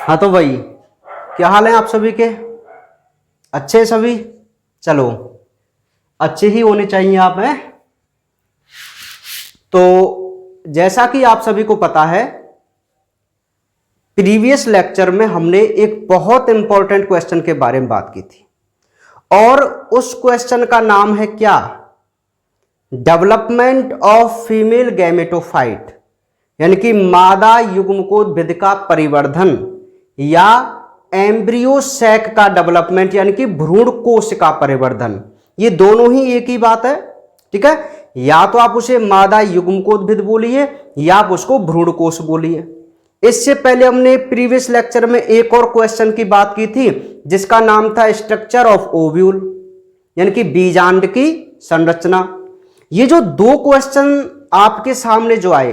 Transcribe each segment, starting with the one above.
हाँ तो भाई, क्या हाल है आप सभी के? अच्छे हैं सभी? चलो, अच्छे ही होने चाहिए आप हैं। तो जैसा कि आप सभी को पता है, प्रीवियस लेक्चर में हमने एक बहुत इंपॉर्टेंट क्वेश्चन के बारे में बात की थी और उस क्वेश्चन का नाम है क्या? डेवलपमेंट ऑफ फीमेल गैमेटोफाइट, यानी कि मादा युग्मकोद्भिद का परिवर्धन या एम्ब्रियो सैक का डेवलपमेंट, यानी कि भ्रूण कोश का परिवर्धन। ये दोनों ही एक ही बात है, ठीक है। या तो आप उसे मादा युग्मकोद्भिद बोलिए या आप उसको भ्रूण कोश बोलिए। इससे पहले हमने प्रीवियस लेक्चर में एक और क्वेश्चन की बात की थी जिसका नाम था स्ट्रक्चर ऑफ ओव्यूल, यानी कि बीजांड की संरचना। ये जो दो क्वेश्चन आपके सामने जो आए,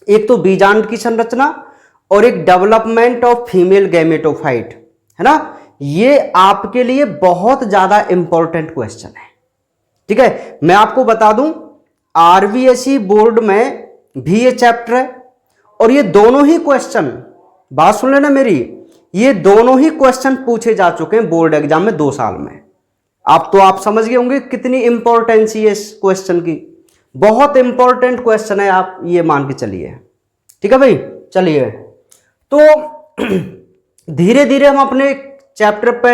एक तो बीजांड की संरचना और एक डेवलपमेंट ऑफ फीमेल गैमेटोफाइट, है ना, ये आपके लिए बहुत ज्यादा इंपॉर्टेंट क्वेश्चन है, ठीक है। मैं आपको बता दूं, आरबीएसई बोर्ड में भी ये चैप्टर है और ये दोनों ही क्वेश्चन, बात सुन लेना मेरी, ये दोनों ही क्वेश्चन पूछे जा चुके हैं बोर्ड एग्जाम में 2 साल में। आप समझ गए होंगे कितनी इंपॉर्टेंस है इस क्वेश्चन की। बहुत इंपॉर्टेंट क्वेश्चन है, आप ये मान के चलिए, ठीक है भाई। चलिए, तो धीरे धीरे हम अपने चैप्टर पे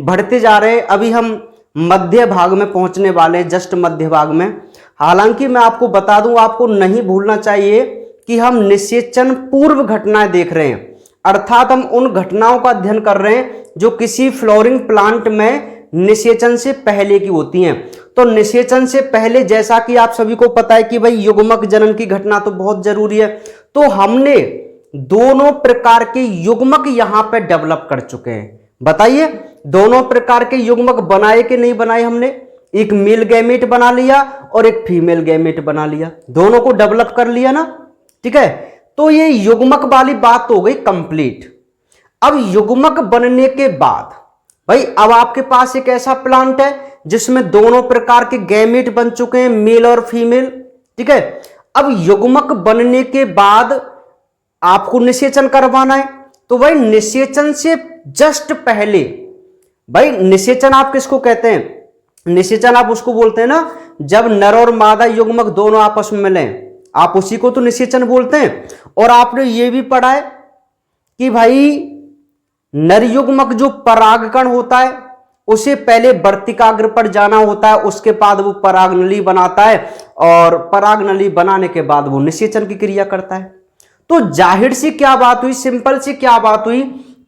बढ़ते जा रहे हैं। अभी हम मध्य भाग में पहुंचने वाले हैं, जस्ट मध्य भाग में। हालांकि मैं आपको बता दूं, आपको नहीं भूलना चाहिए कि हम निषेचन पूर्व घटनाएं देख रहे हैं, अर्थात हम उन घटनाओं का अध्ययन कर रहे हैं जो किसी फ्लोरिंग प्लांट में निषेचन से पहले की होती हैं। तो निषेचन से पहले, जैसा कि आप सभी को पता है कि भाई युग्मक जनन की घटना तो बहुत जरूरी है, तो हमने दोनों प्रकार के युग्मक यहां पे डेवलप कर चुके हैं। बताइए, दोनों प्रकार के युग्मक बनाए कि नहीं बनाए हमने? एक मेल गैमेट बना लिया और एक फीमेल गैमेट बना लिया, दोनों को डेवलप कर लिया ना, ठीक है। तो ये युग्मक वाली बात हो गई कंप्लीट। अब युग्मक बनने के बाद भाई, अब आपके पास एक ऐसा प्लांट है जिसमें दोनों प्रकार के गैमेट बन चुके हैं, मेल और फीमेल, ठीक है। अब युग्मक बनने के बाद आपको निषेचन करवाना है, तो भाई निषेचन से जस्ट पहले, भाई निषेचन आप किसको कहते हैं? निषेचन आप उसको बोलते हैं ना जब नर और मादा युग्मक दोनों आपस में मिलें, आप उसी को तो निषेचन बोलते हैं। और आपने ये भी पढ़ा है कि भाई नर युग्मक जो परागकण होता है उसे पहले वर्तिकाग्र पर जाना होता है, उसके बाद वो परागनली बनाता है और परागनली बनाने के बाद वो निषेचन की क्रिया करता है। तो जाहिर सी क्या बात हुई, सिंपल सी क्या बात हुई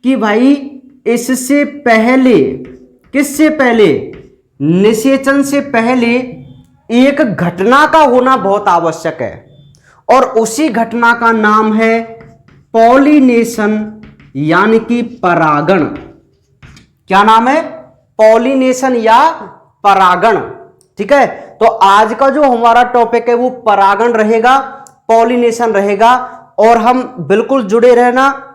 कि भाई इससे पहले, किससे पहले? निषेचन से पहले एक घटना का होना बहुत आवश्यक है और उसी घटना का नाम है पॉलिनेशन, यानी कि परागण। क्या नाम है? पॉलिनेशन या परागण, ठीक है। तो आज का जो हमारा टॉपिक है वो परागण रहेगा, पॉलिनेशन रहेगा, और हम बिल्कुल जुड़े रहना।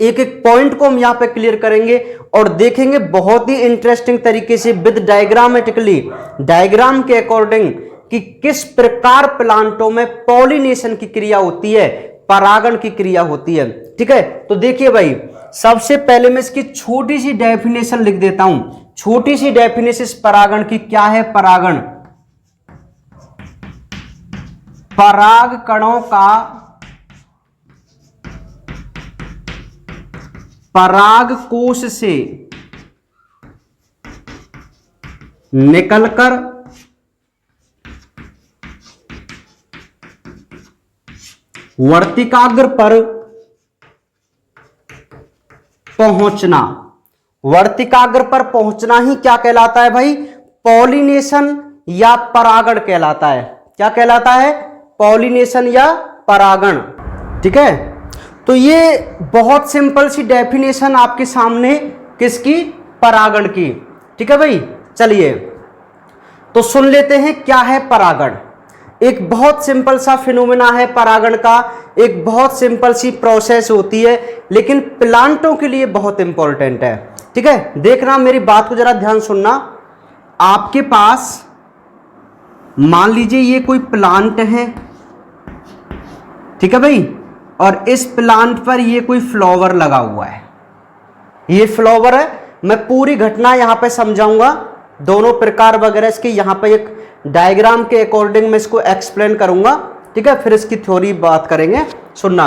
एक एक पॉइंट को हम यहां पे क्लियर करेंगे और देखेंगे बहुत ही इंटरेस्टिंग तरीके से विद डायग्रामेटिकली, डायग्राम के अकॉर्डिंग, कि किस प्रकार प्लांटों में पॉलिनेशन की क्रिया होती है, परागण की क्रिया होती है, ठीक है। तो देखिए भाई, सबसे पहले मैं इसकी छोटी सी डेफिनेशन लिख देता हूं, छोटी सी डेफिनेशन परागण की। क्या है परागण? पराग कणों का पराग कोश से निकलकर वर्तिकाग्र पर पहुंचना। वर्तिकाग्र पर पहुंचना ही क्या कहलाता है भाई? पॉलिनेशन या परागण कहलाता है। क्या कहलाता है? पॉलिनेशन या परागण, ठीक है। तो ये बहुत सिंपल सी डेफिनेशन आपके सामने, किसकी? परागण की, ठीक है भाई। चलिए तो सुन लेते हैं क्या है परागण। एक बहुत सिंपल सा फिनोमेना है परागण का, एक बहुत सिंपल सी प्रोसेस होती है, लेकिन प्लांटों के लिए बहुत इंपॉर्टेंट है, ठीक है। देखना, मेरी बात को जरा ध्यान सुनना। आपके पास मान लीजिए ये कोई प्लांट है, ठीक है भाई, और इस प्लांट पर ये कोई फ्लावर लगा हुआ है, ये फ्लावर है। मैं पूरी घटना यहाँ पे समझाऊंगा, दोनों प्रकार वगैरह इसके यहाँ पे एक डायग्राम के अकॉर्डिंग मैं इसको एक्सप्लेन करूंगा, ठीक है। फिर इसकी थ्योरी बात करेंगे। सुनना,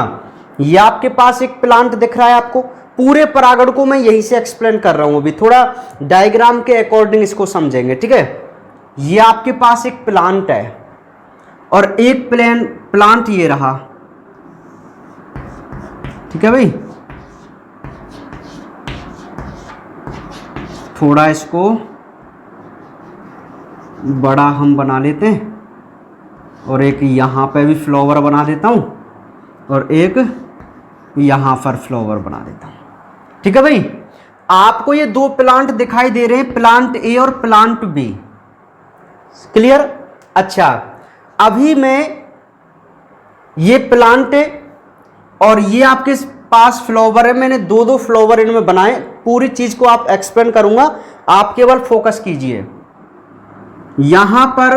ये आपके पास एक प्लांट दिख रहा है आपको, पूरे परागण को मैं यहीं से एक्सप्लेन कर रहा हूं, अभी थोड़ा डायग्राम के अकॉर्डिंग इसको समझेंगे, ठीक है। ये आपके पास एक प्लांट है और एक प्लांट ये रहा, ठीक है भाई। थोड़ा इसको बड़ा हम बना लेते हैं और एक यहाँ पे भी फ्लावर बना देता हूँ और एक यहाँ पर फ्लावर बना देता हूँ, ठीक है भाई। आपको ये दो प्लांट दिखाई दे रहे हैं, प्लांट ए और प्लांट बी, क्लियर। अच्छा, अभी मैं ये प्लांट है और ये आपके पास फ्लावर है, मैंने दो दो फ्लावर इनमें बनाए, पूरी चीज को आप एक्सप्लेन करूंगा, आप केवल फोकस कीजिए। यहां पर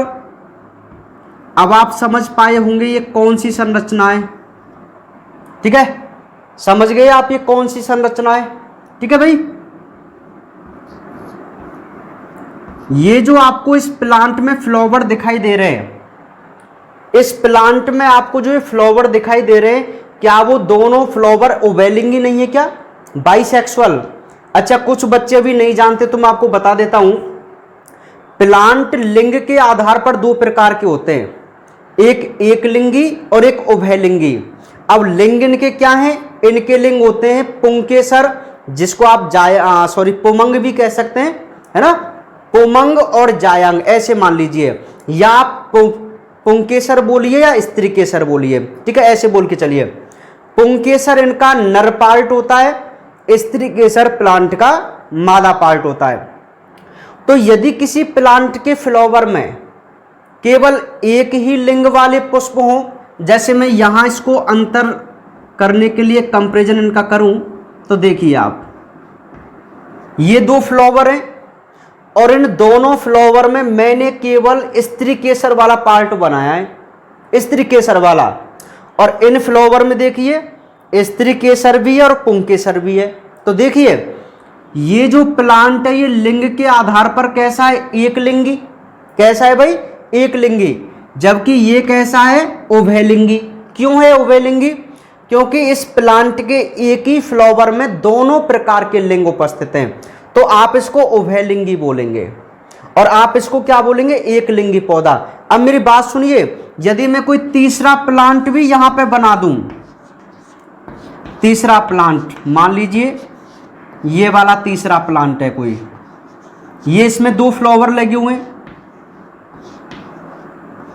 अब आप समझ पाए होंगे ये कौन सी संरचना है, ठीक है। समझ गए आप ये कौन सी संरचना है, ठीक है भाई। ये जो आपको इस प्लांट में फ्लावर दिखाई दे रहे हैं, इस प्लांट में आपको जो ये फ्लावर दिखाई दे रहे हैं, क्या वो दोनों फ्लावर ओवेलिंगी नहीं है क्या, बाइसेक्सुअल। अच्छा, कुछ बच्चे भी नहीं जानते तो मैं आपको बता देता हूं, प्लांट लिंग के आधार पर दो प्रकार के होते हैं, एक लिंगी और एक उभयलिंगी। अब लिंग इनके क्या हैं, इनके लिंग होते हैं पुंकेसर, जिसको आप पुमंग भी कह सकते हैं, है ना, पुमंग और जायंग ऐसे मान लीजिए, या आप पुंकेसर बोलिए या स्त्री केसर बोलिए, ठीक है, ऐसे बोल के चलिए। पुंकेसर इनका नर पार्ट होता है, स्त्री केसर प्लांट का मादा पार्ट होता है। तो यदि किसी प्लांट के फ्लावर में केवल एक ही लिंग वाले पुष्प हों, जैसे मैं यहां इसको अंतर करने के लिए कंपैरिजन इनका करूं, तो देखिए आप, ये दो फ्लावर हैं और इन दोनों फ्लावर में मैंने केवल स्त्री केसर वाला पार्ट बनाया है, स्त्री केसर वाला, और इन फ्लावर में देखिए स्त्री केसर भी है और पुंकेसर भी है। तो देखिए ये जो प्लांट है ये लिंग के आधार पर कैसा है, एक लिंगी। कैसा है भाई, एक लिंगी। जबकि ये कैसा है, उभयलिंगी। क्यों है उभयलिंगी, क्योंकि इस प्लांट के एक ही फ्लावर में दोनों प्रकार के लिंग उपस्थित हैं, तो आप इसको उभयलिंगी बोलेंगे और आप इसको क्या बोलेंगे, एक लिंगी पौधा। अब मेरी बात सुनिए, यदि मैं कोई तीसरा प्लांट भी यहां पे बना दूं, तीसरा प्लांट मान लीजिए ये वाला तीसरा प्लांट है कोई, ये इसमें दो फ्लावर लगे हुए हैं,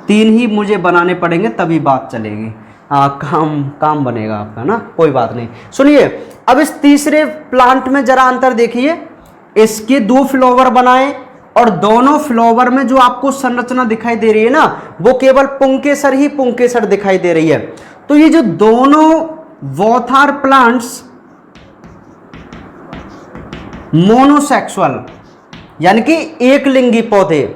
तीन ही मुझे बनाने पड़ेंगे तभी बात चलेगी, काम बनेगा आपका ना, कोई बात नहीं। सुनिए, अब इस तीसरे प्लांट में जरा अंतर देखिए, इसके दो फ्लावर बनाए और दोनों फ्लावर में जो आपको संरचना दिखाई दे रही है ना, वो केवल पुंकेसर ही पुंकेसर दिखाई दे रही है। तो ये जो दोनों बोथ आर प्लांट्स मोनोसेक्सुअल, यानी कि एक लिंगी पौधे,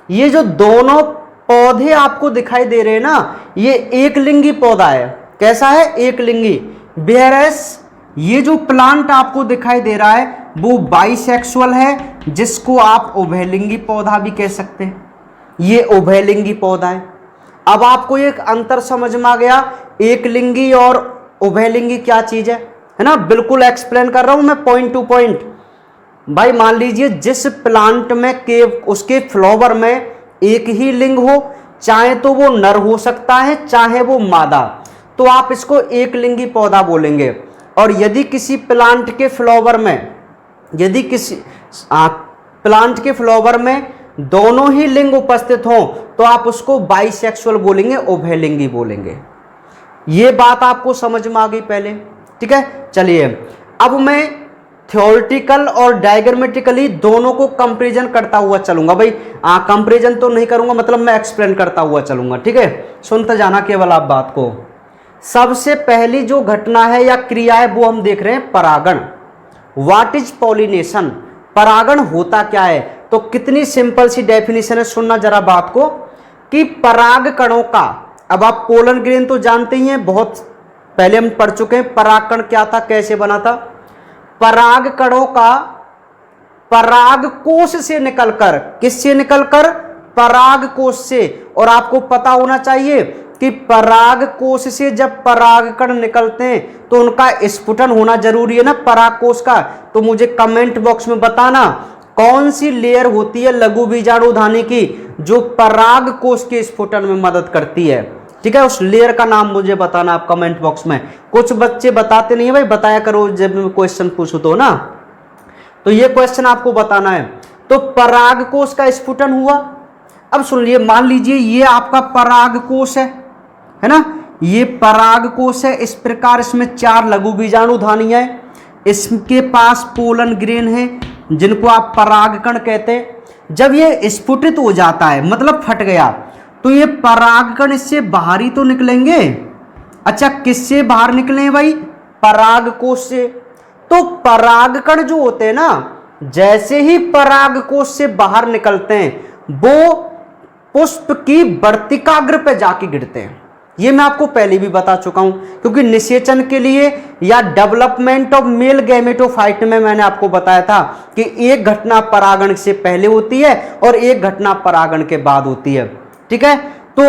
ये जो दोनों पौधे आपको दिखाई दे रहे हैं ना, ये एक लिंगी पौधा है। कैसा है, एक लिंगी। वेयरएस ये जो प्लांट आपको दिखाई दे रहा है वो बाइसेक्सुअल है, जिसको आप उभयलिंगी पौधा भी कह सकते हैं, ये उभयलिंगी पौधा है। अब आपको एक अंतर समझ में आ गया, एक लिंगी और उभयलिंगी क्या चीज है ना, बिल्कुल एक्सप्लेन कर रहा हूं मैं पॉइंट टू पॉइंट। भाई मान लीजिए जिस प्लांट में के उसके फ्लावर में एक ही लिंग हो, चाहे तो वो नर हो सकता है चाहे वो मादा, तो आप इसको एक लिंगी पौधा बोलेंगे। और यदि किसी प्लांट के फ्लावर में, यदि किसी प्लांट के फ्लावर में दोनों ही लिंग उपस्थित हों, तो आप उसको बाइसेक्सुअल बोलेंगे, उभयलिंगी बोलेंगे। ये बात आपको समझ में आ गई पहले, ठीक है। चलिए अब मैं थ्योरेटिकल और डायग्रामेटिकली दोनों को कंपैरिजन करता हुआ चलूंगा। भाई कंपैरिजन तो नहीं करूंगा, मतलब मैं एक्सप्लेन करता हुआ चलूंगा, ठीक है। सुनते जाना केवल आप बात को। सबसे पहली जो घटना है या क्रिया है वो हम देख रहे हैं परागण। व्हाट इज पॉलिनेशन, परागण होता क्या है। तो कितनी सिंपल सी डेफिनेशन है, सुनना जरा बात को, कि पराग कणों का, अब आप पोलन ग्रेन तो जानते ही हैं, बहुत पहले हम पढ़ चुके हैं परागकण क्या था, कैसे बना था। परागकणों का परागकोश से निकलकर, किससे निकलकर, परागकोश से। और आपको पता होना चाहिए कि परागकोश से जब परागकण निकलते हैं तो उनका स्फुटन होना जरूरी है ना परागकोश का। तो मुझे कमेंट बॉक्स में बताना कौन सी लेयर होती है लघु बीजाणुधानी की जो परागकोश के स्फुटन में मदद करती है। ठीक है, उस लेयर का नाम मुझे बताना आप कमेंट बॉक्स में। कुछ बच्चे बताते नहीं है भाई, बताया करो जब मैं क्वेश्चन पूछूं तो ना। तो ये क्वेश्चन आपको बताना है। तो परागकोश का स्फुटन हुआ। अब सुन लिए, मान लीजिए ये आपका परागकोश है ना, ये परागकोश है। इस प्रकार इसमें 4 लघु बीजाणुधानियां हैं, इसके पास पोलन ग्रेन है जिनको आप परागकण कहते हैं। जब ये स्फुटित हो जाता है मतलब फट गया, तो ये परागकण इससे बाहर ही तो निकलेंगे। अच्छा, किससे बाहर निकले भाई, परागकोश से। तो परागकण जो होते हैं ना, जैसे ही परागकोश से बाहर निकलते हैं वो पुष्प की वर्तिकाग्र पे जाके गिरते हैं। ये मैं आपको पहले भी बता चुका हूं, क्योंकि निषेचन के लिए या डेवलपमेंट ऑफ मेल गैमेटोफाइट में मैंने आपको बताया था कि एक घटना परागण से पहले होती है और एक घटना परागण के बाद होती है। ठीक है, तो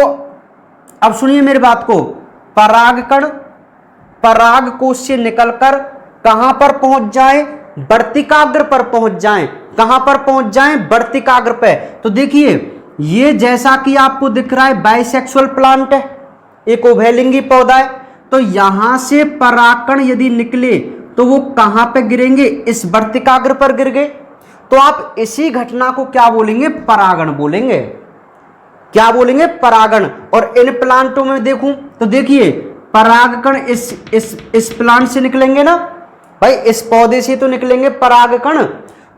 अब सुनिए मेरी बात को। परागकण परागकोश से निकलकर कहां पर पहुंच जाए, वर्तिकाग्र पर पहुंच जाए। कहां पर पहुंच जाए, वर्तिकाग्र पे। तो देखिए ये जैसा कि आपको दिख रहा है बाइसेक्सुअल प्लांट है, एक उभयलिंगी पौधा है। तो यहां से परागकण यदि निकले तो वो कहां पे गिरेंगे, इस वर्तिकाग्र पर गिर गए। तो आप इसी घटना को क्या बोलेंगे, परागण बोलेंगे। क्या बोलेंगे, परागण। और इन प्लांटों में देखूं तो देखिए परागकण इस प्लांट से निकलेंगे ना भाई, इस पौधे से तो निकलेंगे परागकण।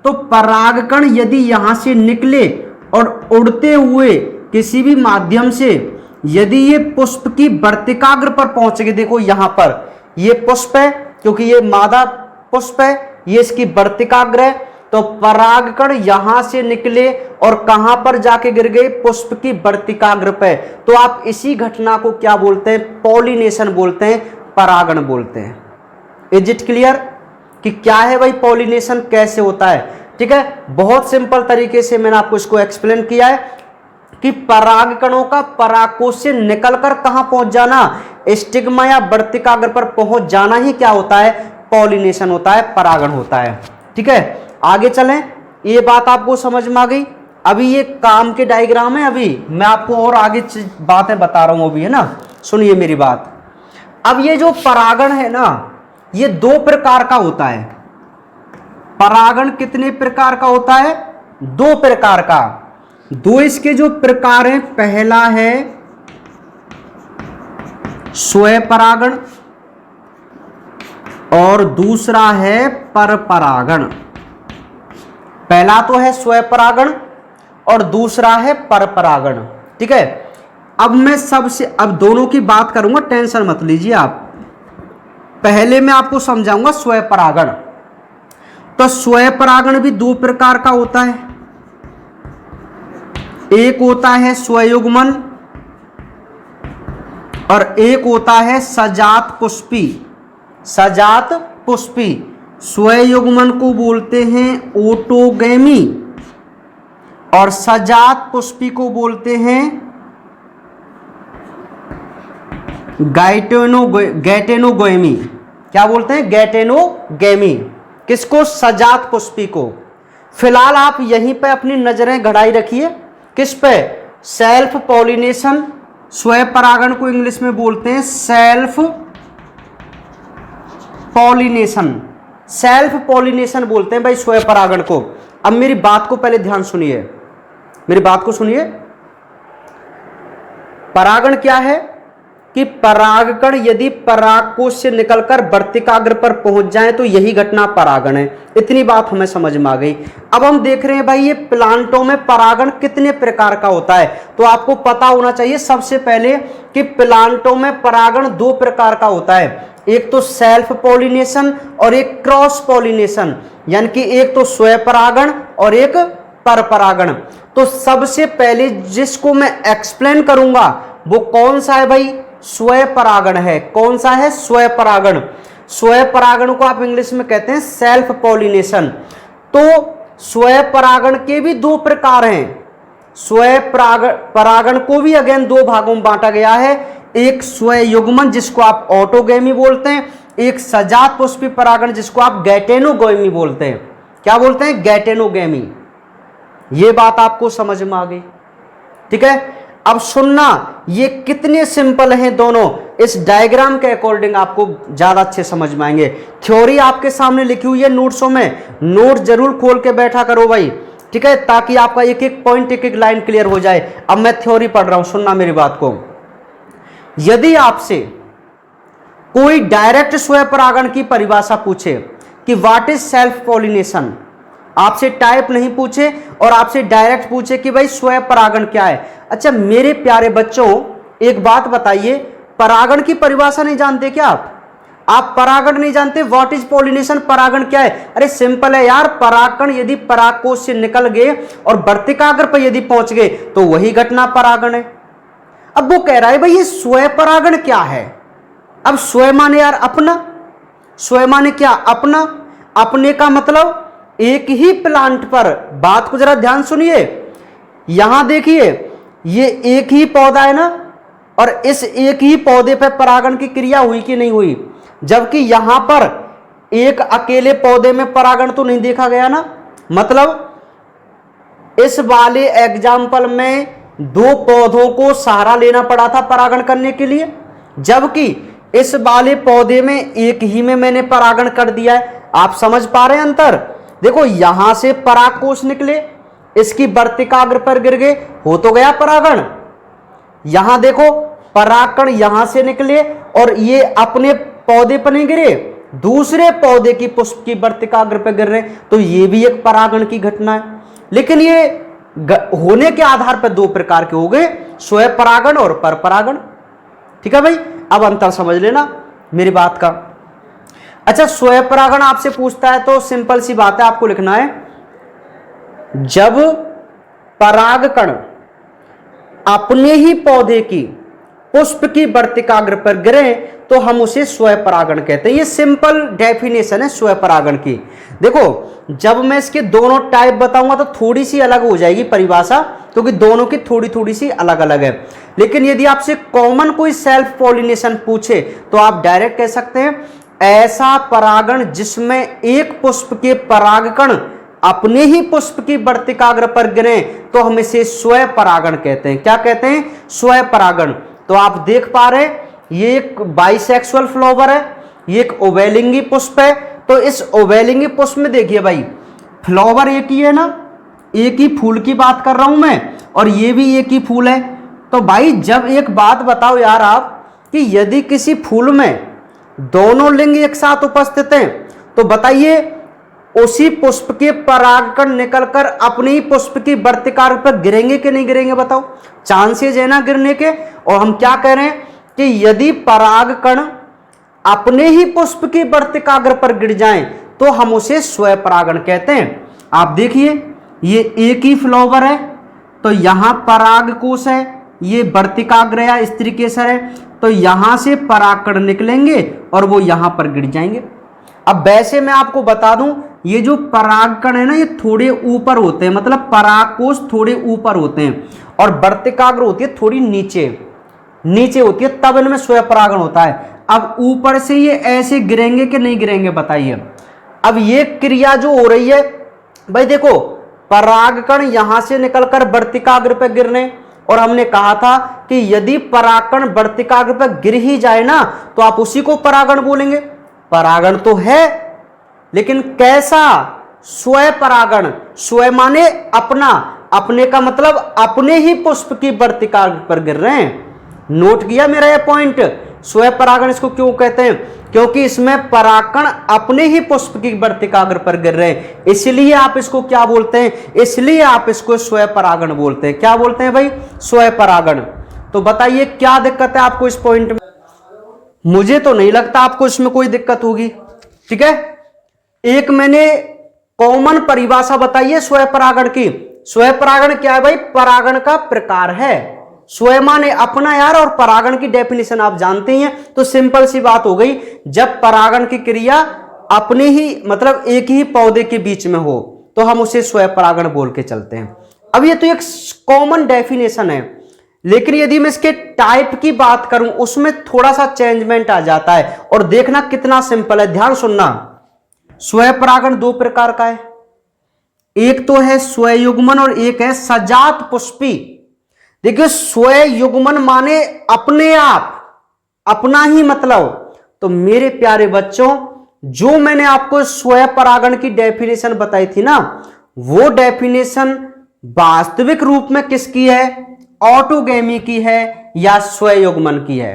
तो परागकण यदि यहां से निकले और उड़ते हुए किसी भी माध्यम से यदि ये पुष्प की वर्तिकाग्र पर पहुंच गए, देखो यहां पर ये पुष्प है, क्योंकि ये मादा पुष्प है, ये इसकी वर्तिकाग्र है। तो परागकण यहां से निकले और कहां पर जाके गिर गए, पुष्प की वर्तिकाग्र पे। तो आप इसी घटना को क्या बोलते हैं, पॉलिनेशन बोलते हैं, परागण बोलते हैं। इज इट क्लियर कि क्या है भाई पॉलिनेशन, कैसे होता है। ठीक है, बहुत सिंपल तरीके से मैंने आपको इसको एक्सप्लेन किया है कि परागकणों का परागकोश से निकलकर कहां पहुंच जाना, स्टिग्मा या वर्तिकाग्र पर पहुंच जाना ही क्या होता है, पॉलिनेशन होता है, परागण होता है। ठीक है, आगे चलें। ये बात आपको समझ में आ गई। अभी ये काम के डायग्राम है, अभी मैं आपको और आगे बातें बता रहा हूं अभी, है ना। सुनिए मेरी बात। अब ये जो परागण है ना, ये 2 प्रकार का होता है। परागण कितने प्रकार का होता है, 2 प्रकार का। 2 इसके जो प्रकार हैं, पहला है स्वपरागण और दूसरा है परपरागण। पहला तो है स्वपरागण और दूसरा है परपरागण। ठीक है, अब दोनों की बात करूंगा, टेंशन मत लीजिए आप। पहले मैं आपको समझाऊंगा स्वपरागण। तो स्वपरागण भी 2 प्रकार का होता है। एक होता है स्वयुग्मन और एक होता है सजात पुष्पी। सजात पुष्पी, स्वयुग्मन को बोलते हैं ओटोगैमी और सजात पुष्पी को बोलते हैं गैटेनोगैमी। क्या बोलते हैं, गैटेनोगैमी। किसको, सजात पुष्पी को। फिलहाल आप यहीं पे अपनी नजरें गड़ाई रखिए, किस पे, सेल्फ पॉलिनेशन। स्वपरागण को इंग्लिश में बोलते हैं सेल्फ पॉलिनेशन। सेल्फ पॉलिनेशन बोलते हैं भाई स्वपरागण को। अब मेरी बात को पहले ध्यान सुनिए, मेरी बात को सुनिए। परागण क्या है कि परागकण यदि परागकोश से निकलकर वर्तिकाग्र पर पहुंच जाए तो यही घटना परागण है। इतनी बात हमें समझ में आ गई। अब हम देख रहे हैं भाई ये प्लांटों में परागण कितने प्रकार का होता है। तो आपको पता होना चाहिए सबसे पहले कि प्लांटों में परागण 2 प्रकार का होता है। एक तो सेल्फ पॉलिनेशन और एक क्रॉस पॉलिनेशन, यानी कि एक तो स्वपरागण और एक परपरागण। तो सबसे पहले जिसको मैं एक्सप्लेन करूंगा वो कौन सा है भाई, स्वयं परागण है। कौन सा है? स्वयं परागण। स्वयं परागण को आप इंग्लिश में कहते हैं सेल्फ पॉलिनेशन। तो स्वयं परागण के भी दो प्रकार हैं। स्वयं परागण को भी अगेन दो भागों में बांटा गया है। एक स्वयं युग्मन जिसको आप ऑटोगैमी बोलते हैं, एक सजात पुष्पी परागण जिसको आप गैटेनोगैमी बोलते हैं। क्या बोलते हैं? गैटेनोगैमी। ये बात आपको समझ में आ गई? ठीक है। अब सुनना, ये कितने सिंपल हैं दोनों, इस डायग्राम के अकॉर्डिंग आपको ज्यादा अच्छे समझ में आएंगे। थ्योरी आपके सामने लिखी हुई है नोट्सों में, नोट जरूर खोल के बैठा करो भाई, ठीक है, ताकि आपका एक एक पॉइंट, एक एक लाइन क्लियर हो जाए। अब मैं थ्योरी पढ़ रहा हूं, सुनना मेरी बात को। यदि आपसे कोई डायरेक्ट स्वयं परागण की परिभाषा पूछे कि व्हाट इज सेल्फ पॉलिनेशन, आपसे टाइप नहीं पूछे और आपसे डायरेक्ट पूछे कि भाई स्वयं परागण क्या है। अच्छा मेरे प्यारे बच्चों, एक बात बताइए, परागण की परिभाषा नहीं जानते क्या आप परागण नहीं जानते? व्हाट इज पॉलिनेशन, परागण क्या है? अरे सिंपल है यार, परागण यदि परागकोश से निकल गए और वर्तिकाग्र पर यदि पहुंच गए तो वही घटना परागण है। अब वो कह रहा है भाई ये स्वयं परागण क्या है। अब स्वयं माने यार अपना, स्वयं माने क्या? अपना। अपने का मतलब एक ही प्लांट पर, बात को जरा ध्यान सुनिए, यहां देखिए ये एक ही पौधा है ना, और इस एक ही पौधे पर परागण की क्रिया हुई कि नहीं हुई, जबकि यहां पर एक अकेले पौधे में परागण तो नहीं देखा गया ना। मतलब इस वाले एग्जाम्पल में दो पौधों को सहारा लेना पड़ा था परागण करने के लिए, जबकि इस वाले पौधे में एक ही में मैंने परागण कर दिया है। आप समझ पा रहे हैं अंतर? देखो यहां से परागकोश निकले, इसकी वर्तिकाग्र पर गिर गए, हो तो गया परागण। यहां देखो परागकण यहां से निकले और ये अपने पौधे पर नहीं गिरे, दूसरे पौधे की पुष्प की वर्तिकाग्र पर गिर रहे, तो ये भी एक परागण की घटना है। लेकिन ये होने के आधार पर दो प्रकार के हो गए, स्वयं परागण और पर परागण। ठीक है भाई, अब अंतर समझ लेना मेरी बात का। अच्छा स्वयं परागण आपसे पूछता है तो सिंपल सी बात है, आपको लिखना है जब परागकण अपने ही पौधे की पुष्प की वर्तिकाग्र पर गिरे तो हम उसे स्वयं परागण कहते हैं। ये सिंपल डेफिनेशन है स्वयं परागण की। देखो जब मैं इसके दोनों टाइप बताऊंगा तो थोड़ी सी अलग हो जाएगी परिभाषा, क्योंकि दोनों की थोड़ी थोड़ी सी अलग अलग है। लेकिन यदि आपसे कॉमन कोई सेल्फ पॉलिनेशन पूछे तो आप डायरेक्ट कह सकते हैं ऐसा परागण जिसमें एक पुष्प के परागकण अपने ही पुष्प की वर्तिकाग्र पर गिरे तो हम इसे स्वयं परागण कहते हैं। क्या कहते हैं? स्वयं परागण। तो आप देख पा रहे ये एक बाइसेक्सुअल फ्लावर है, ये एक ओवेलिंगी पुष्प है। तो इस ओवेलिंगी पुष्प में देखिए भाई फ्लावर एक ही है ना, एक ही फूल की बात कर रहा हूं मैं, और ये भी एक ही फूल है। तो भाई जब एक बात बताओ यार आप कि यदि किसी फूल में दोनों लिंग एक साथ उपस्थित हैं तो बताइए उसी पुष्प के परागकण निकलकर अपनी ही पुष्प की वर्तिकाग्र पर गिरेंगे कि नहीं गिरेंगे? बताओ, चांसेज है ना गिरने के। और हम क्या कह रहे हैं कि यदि परागकण अपने ही पुष्प की वर्तिकाग्र पर गिर जाएं तो हम उसे स्वयं परागण कहते हैं। आप देखिए ये एक ही फ्लावर है, तो यहां परागकोश है, ये वर्तिकाग्र या स्त्री केसर है, तो यहां से परागकण निकलेंगे और वो यहां पर गिर जाएंगे। अब वैसे मैं आपको बता दूं ये जो परागकण है ना ये थोड़े ऊपर होते हैं, मतलब परागकोश थोड़े ऊपर होते हैं और वर्तिकाग्र होती है थोड़ी नीचे नीचे होती है, तब इनमें स्वयं परागण होता है। अब ऊपर से ये ऐसे गिरेंगे कि नहीं गिरेंगे बताइए। अब ये क्रिया जो हो रही है भाई देखो परागकण यहां से निकलकर वर्तिकाग्र पर गिरने, और हमने कहा था कि यदि परागकण वर्तिकाग्र पर गिर ही जाए ना तो आप उसी को परागण बोलेंगे। परागण तो है लेकिन कैसा? स्वयं परागण। स्वयं माने अपना, अपने का मतलब अपने ही पुष्प की वर्तिकाग्र पर गिर रहे हैं। नोट किया मेरा यह पॉइंट? स्वयं परागण इसको क्यों कहते हैं? क्योंकि इसमें परागकण अपने ही पुष्प की वर्तिकाग्र पर गिर रहे हैं, इसलिए आप इसको क्या बोलते हैं? इसलिए आप इसको स्वयं परागण बोलते हैं। क्या बोलते हैं भाई? स्वयं परागण। तो बताइए क्या दिक्कत है आपको इस पॉइंट में? मुझे तो नहीं लगता आपको इसमें कोई दिक्कत होगी। ठीक है, एक मैंने कॉमन परिभाषा बताई है स्वयं परागण की। स्वयं परागण क्या है भाई? परागण का प्रकार है। स्वयं माने अपना यार, और परागण की डेफिनेशन आप जानते ही हैं, तो सिंपल सी बात हो गई, जब परागण की क्रिया अपने ही मतलब एक ही पौधे के बीच में हो तो हम उसे स्वयं परागण बोल के चलते हैं। अब ये तो एक कॉमन डेफिनेशन है, लेकिन यदि मैं इसके टाइप की बात करूं उसमें थोड़ा सा चेंजमेंट आ जाता है, और देखना कितना सिंपल है, ध्यान सुनना। स्वयं परागण दो प्रकार का है, एक तो है स्वयुग्मन और एक है सजात पुष्पी। देखिए स्वयुग्मन माने अपने आप, अपना ही मतलब। तो मेरे प्यारे बच्चों, जो मैंने आपको स्वयं परागण की डेफिनेशन बताई थी ना, वो डेफिनेशन वास्तविक रूप में किसकी है? ऑटोगेमी की है या स्वयुग्मन की है।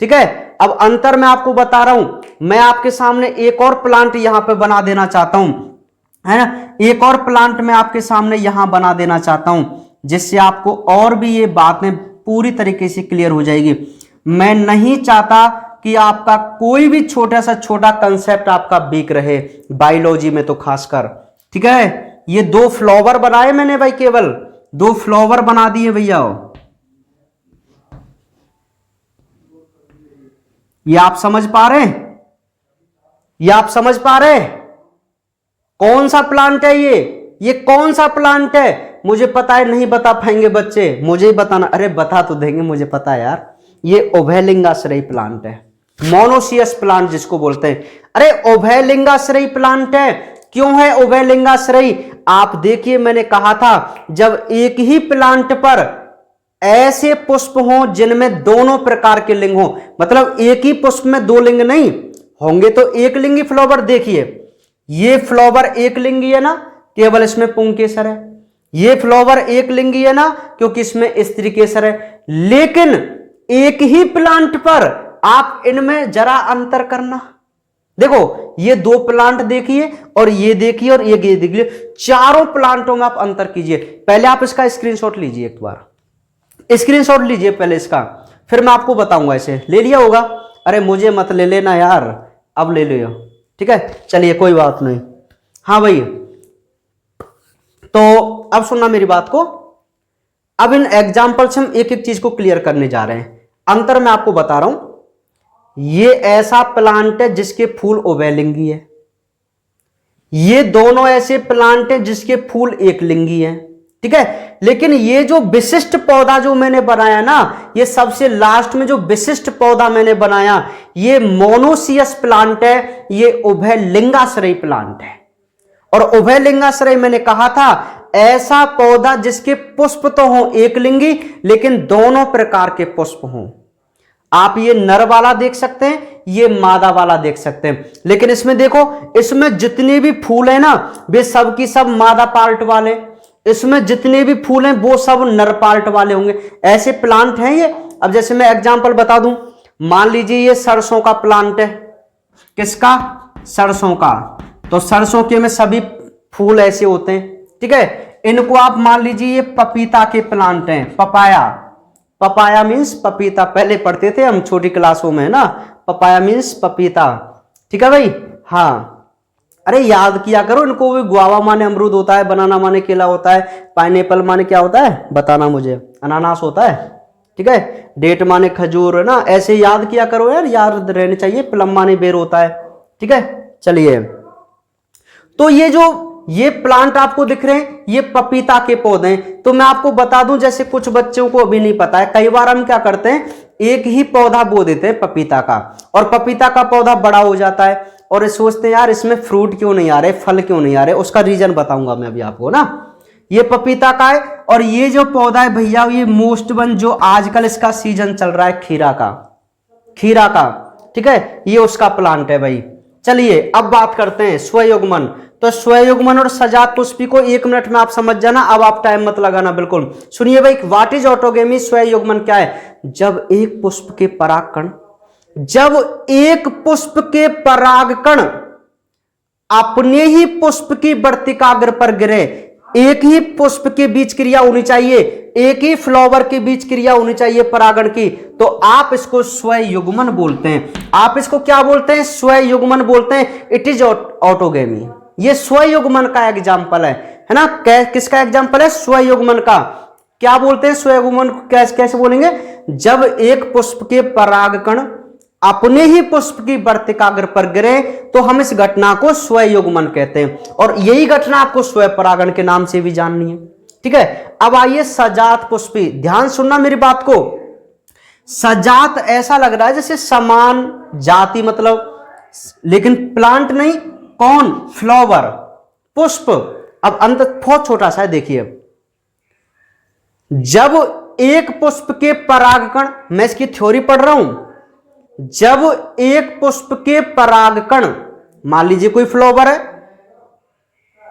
ठीक है, अब अंतर मैं आपको बता रहा हूं। मैं आपके सामने एक और प्लांट यहां पे बना देना चाहता हूं, है ना, एक और प्लांट मैं आपके सामने यहां बना देना चाहता हूं, जिससे आपको और भी ये बातें पूरी तरीके से क्लियर हो जाएगी। मैं नहीं चाहता कि आपका कोई भी छोटा सा छोटा कंसेप्ट आपका वीक रहे, बायोलॉजी में तो खासकर। ठीक है, ये दो फ्लावर बनाए मैंने भाई, केवल दो फ्लावर बना दिए भैया। ये आप समझ पा रहे हैं? ये आप समझ पा रहे हैं? कौन सा प्लांट है ये कौन सा प्लांट है? मुझे पता है, नहीं बता पाएंगे बच्चे, मुझे ही बताना। अरे बता तो देंगे, मुझे पता है यार। ये उभयलिंगाश्रयी प्लांट है, मोनोसियस प्लांट जिसको बोलते हैं। अरे उभयलिंगाश्रयी प्लांट है। क्यों है उभयलिंगाश्रयी? आप देखिए, मैंने कहा था जब एक ही प्लांट पर ऐसे पुष्प हों जिनमें दोनों प्रकार के लिंग हो, मतलब एक ही पुष्प में दो लिंग नहीं होंगे तो एक लिंगी फ्लावर। देखिए ये फ्लावर एक लिंगी है ना, केवल इसमें पुंकेसर है। ये फ्लावर एक लिंगी है ना, क्योंकि इसमें स्त्री केसर है। लेकिन एक ही प्लांट पर आप इनमें जरा अंतर करना। देखो ये दो प्लांट देखिए और ये देखिए और ये देखिए, चारों प्लांटों में आप अंतर कीजिए। पहले आप इसका स्क्रीनशॉट लीजिए, एक बार स्क्रीनशॉट लीजिए पहले इसका, फिर मैं आपको बताऊंगा। ऐसे ले लिया होगा? अरे मुझे मत ले लेना यार, अब ले लियो। ठीक है, चलिए कोई बात नहीं। हाँ भाई, तो अब सुनना मेरी बात को। अब इन एग्जाम्पल से हम एक एक चीज को क्लियर करने जा रहे हैं। अंतर मैं आपको बता रहा हूं। ये ऐसा प्लांट है जिसके फूल उभयलिंगी है, ये दोनों ऐसे प्लांट हैं जिसके फूल एक लिंगी हैं। ठीक है, लेकिन ये जो विशिष्ट पौधा जो मैंने बनाया ना, ये सबसे लास्ट में जो विशिष्ट पौधा मैंने बनाया, ये मोनोसियस प्लांट है, ये उभयलिंगाश्रयी प्लांट है। और उभयलिंगाश्रयी मैंने कहा था ऐसा पौधा जिसके पुष्प तो हो एक लिंगी, लेकिन दोनों प्रकार के पुष्प हों। आप ये नर वाला देख सकते हैं, ये मादा वाला देख सकते हैं, लेकिन इसमें देखो, इसमें जितने भी फूल है ना, वे सब की सब मादा पार्ट वाले, इसमें जितने भी फूल हैं वो सब नर पार्ट वाले होंगे। ऐसे प्लांट हैं ये। अब जैसे मैं एग्जांपल बता दूं, मान लीजिए ये सरसों का प्लांट है। किसका? सरसों का। तो सरसों के में सभी फूल ऐसे होते हैं। ठीक है, इनको आप मान लीजिए ये पपीता के प्लांट हैं। पपाया, पपाया मीन्स पपीता, पहले पढ़ते थे हम छोटी क्लासों में ना, पपाया मीन्स पपीता। ठीक है भाई, हाँ। अरे याद किया करो इनको भी। गुआवा माने अमरूद होता है, बनाना माने केला होता है, पाइनएप्पल माने क्या होता है बताना मुझे, अनानास होता है। ठीक है, डेट माने खजूर है ना, ऐसे याद किया करो यार, याद रहने चाहिए। प्लम माने बेर होता है। ठीक है, चलिए। तो ये जो ये प्लांट आपको दिख रहे हैं, ये पपीता के पौधे हैं। तो मैं आपको बता दूं, जैसे कुछ बच्चों को अभी नहीं पता है, कई बार हम क्या करते हैं, एक ही पौधा बो देते हैं पपीता का, और पपीता का पौधा बड़ा हो जाता है और सोचते हैं यार इसमें फ्रूट क्यों नहीं आ रहे, फल क्यों नहीं आ रहे। उसका रीजन बताऊंगा मैं अभी आपको ना। ये पपीता का है, और ये जो पौधा है भैया, ये मोस्ट वन जो आजकल इसका सीजन चल रहा है, खीरा का, खीरा का। ठीक है, ये उसका प्लांट है भाई। चलिए अब बात करते हैं स्वयुग्मन। तो स्वयुग्मन और सजात पुष्पी को 1 मिनट में आप समझ जाना। अब आप टाइम मत लगाना, बिल्कुल सुनिए भाई। What is autogamy? स्वयुग्मन क्या है? जब एक पुष्प के परागकण, जब एक पुष्प के परागकण अपने ही पुष्प की वर्तिकाग्र पर गिरे, एक ही पुष्प के बीच क्रिया होनी चाहिए, एक ही फ्लावर के बीच क्रिया होनी चाहिए परागण की, तो आप इसको स्वयुग्मन बोलते हैं। आप इसको क्या बोलते हैं? स्वयुग्मन बोलते हैं। It is autogamy. ये स्वयुग्मन का एग्जाम्पल है ना। किसका एग्जाम्पल है? स्वयुग्मन का। क्या बोलते हैं स्वयंगुमन को? कैसे कैसे बोलेंगे? जब एक पुष्प के परागकण अपने ही पुष्प की वर्तिकाग्र पर गिरे तो हम इस घटना को स्वयंगुमन कहते हैं, और यही घटना आपको स्वयंपरागण के नाम से भी जाननी है। ठीक है, अब आइए सजात पुष्पी, ध्यान सुनना मेरी बात को। सजात ऐसा लग रहा है जैसे समान जाति मतलब, लेकिन प्लांट नहीं, कौन? फ्लावर, पुष्प। अब अंत बहुत छोटा सा है, देखिए जब एक पुष्प के परागकण, मैं इसकी थ्योरी पढ़ रहा हूं, जब एक पुष्प के परागकण, मान लीजिए कोई फ्लावर है,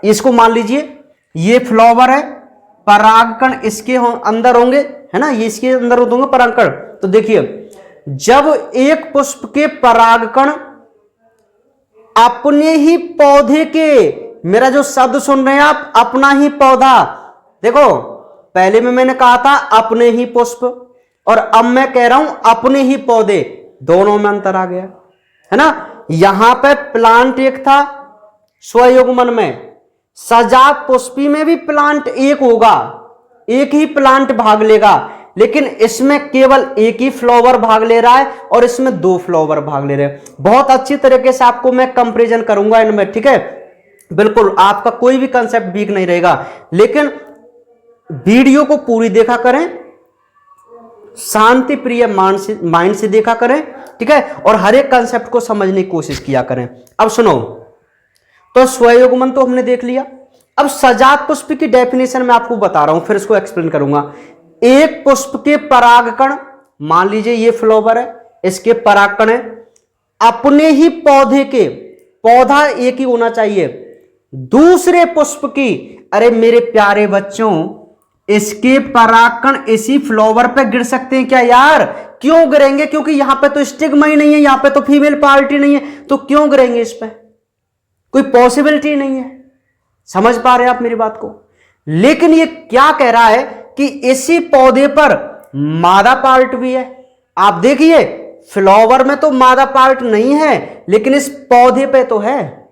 इसको मान लीजिए ये फ्लावर है, परागकण इसके अंदर होंगे, है ना, ये इसके अंदर होंगे परागकण। तो देखिए जब एक पुष्प के परागकण अपने ही पौधे के, मेरा जो शब्द सुन रहे हैं आप, अपना ही पौधा, देखो पहले में मैंने कहा था अपने ही पुष्प, और अब मैं कह रहा हूं अपने ही पौधे, दोनों में अंतर आ गया, है ना। यहां पे प्लांट एक था स्वयंगुमन में, सजात पुष्पी में भी प्लांट एक होगा, एक ही प्लांट भाग लेगा, लेकिन इसमें केवल एक ही फ्लावर भाग ले रहा है और इसमें दो फ्लावर भाग ले रहे हैं। बहुत अच्छी तरीके से आपको मैं कंपैरिजन करूंगा इनमें, ठीक है, बिल्कुल आपका कोई भी कंसेप्ट वीक नहीं रहेगा, लेकिन वीडियो को पूरी देखा करें, शांति प्रिय माइंड से देखा करें, ठीक है, और हर एक कंसेप्ट को समझने की कोशिश किया करें। अब सुनो, तो स्वयंगुमन तो हमने देख लिया, अब सजात पुष्प की डेफिनेशन मैं आपको बता रहा हूं, फिर इसको एक्सप्लेन करूंगा। एक पुष्प के परागकण, मान लीजिए ये फ्लावर है, इसके परागकण है, अपने ही पौधे के, पौधा एक ही होना चाहिए, दूसरे पुष्प की, अरे मेरे प्यारे बच्चों, इसके परागकण इसी फ्लावर पे गिर सकते हैं क्या यार? क्यों गिरेंगे? क्योंकि यहां पे तो स्टिग्मा ही नहीं है, यहां पे तो फीमेल पार्टी नहीं है, तो क्यों गिरेंगे इस पे? कोई पॉसिबिलिटी नहीं है। समझ पा रहे हैं आप मेरी बात को? लेकिन ये क्या कह रहा है कि इसी पौधे पर मादा पार्ट भी है। आप देखिए फ्लावर में तो मादा पार्ट नहीं है, लेकिन इस पौधे पे तो है,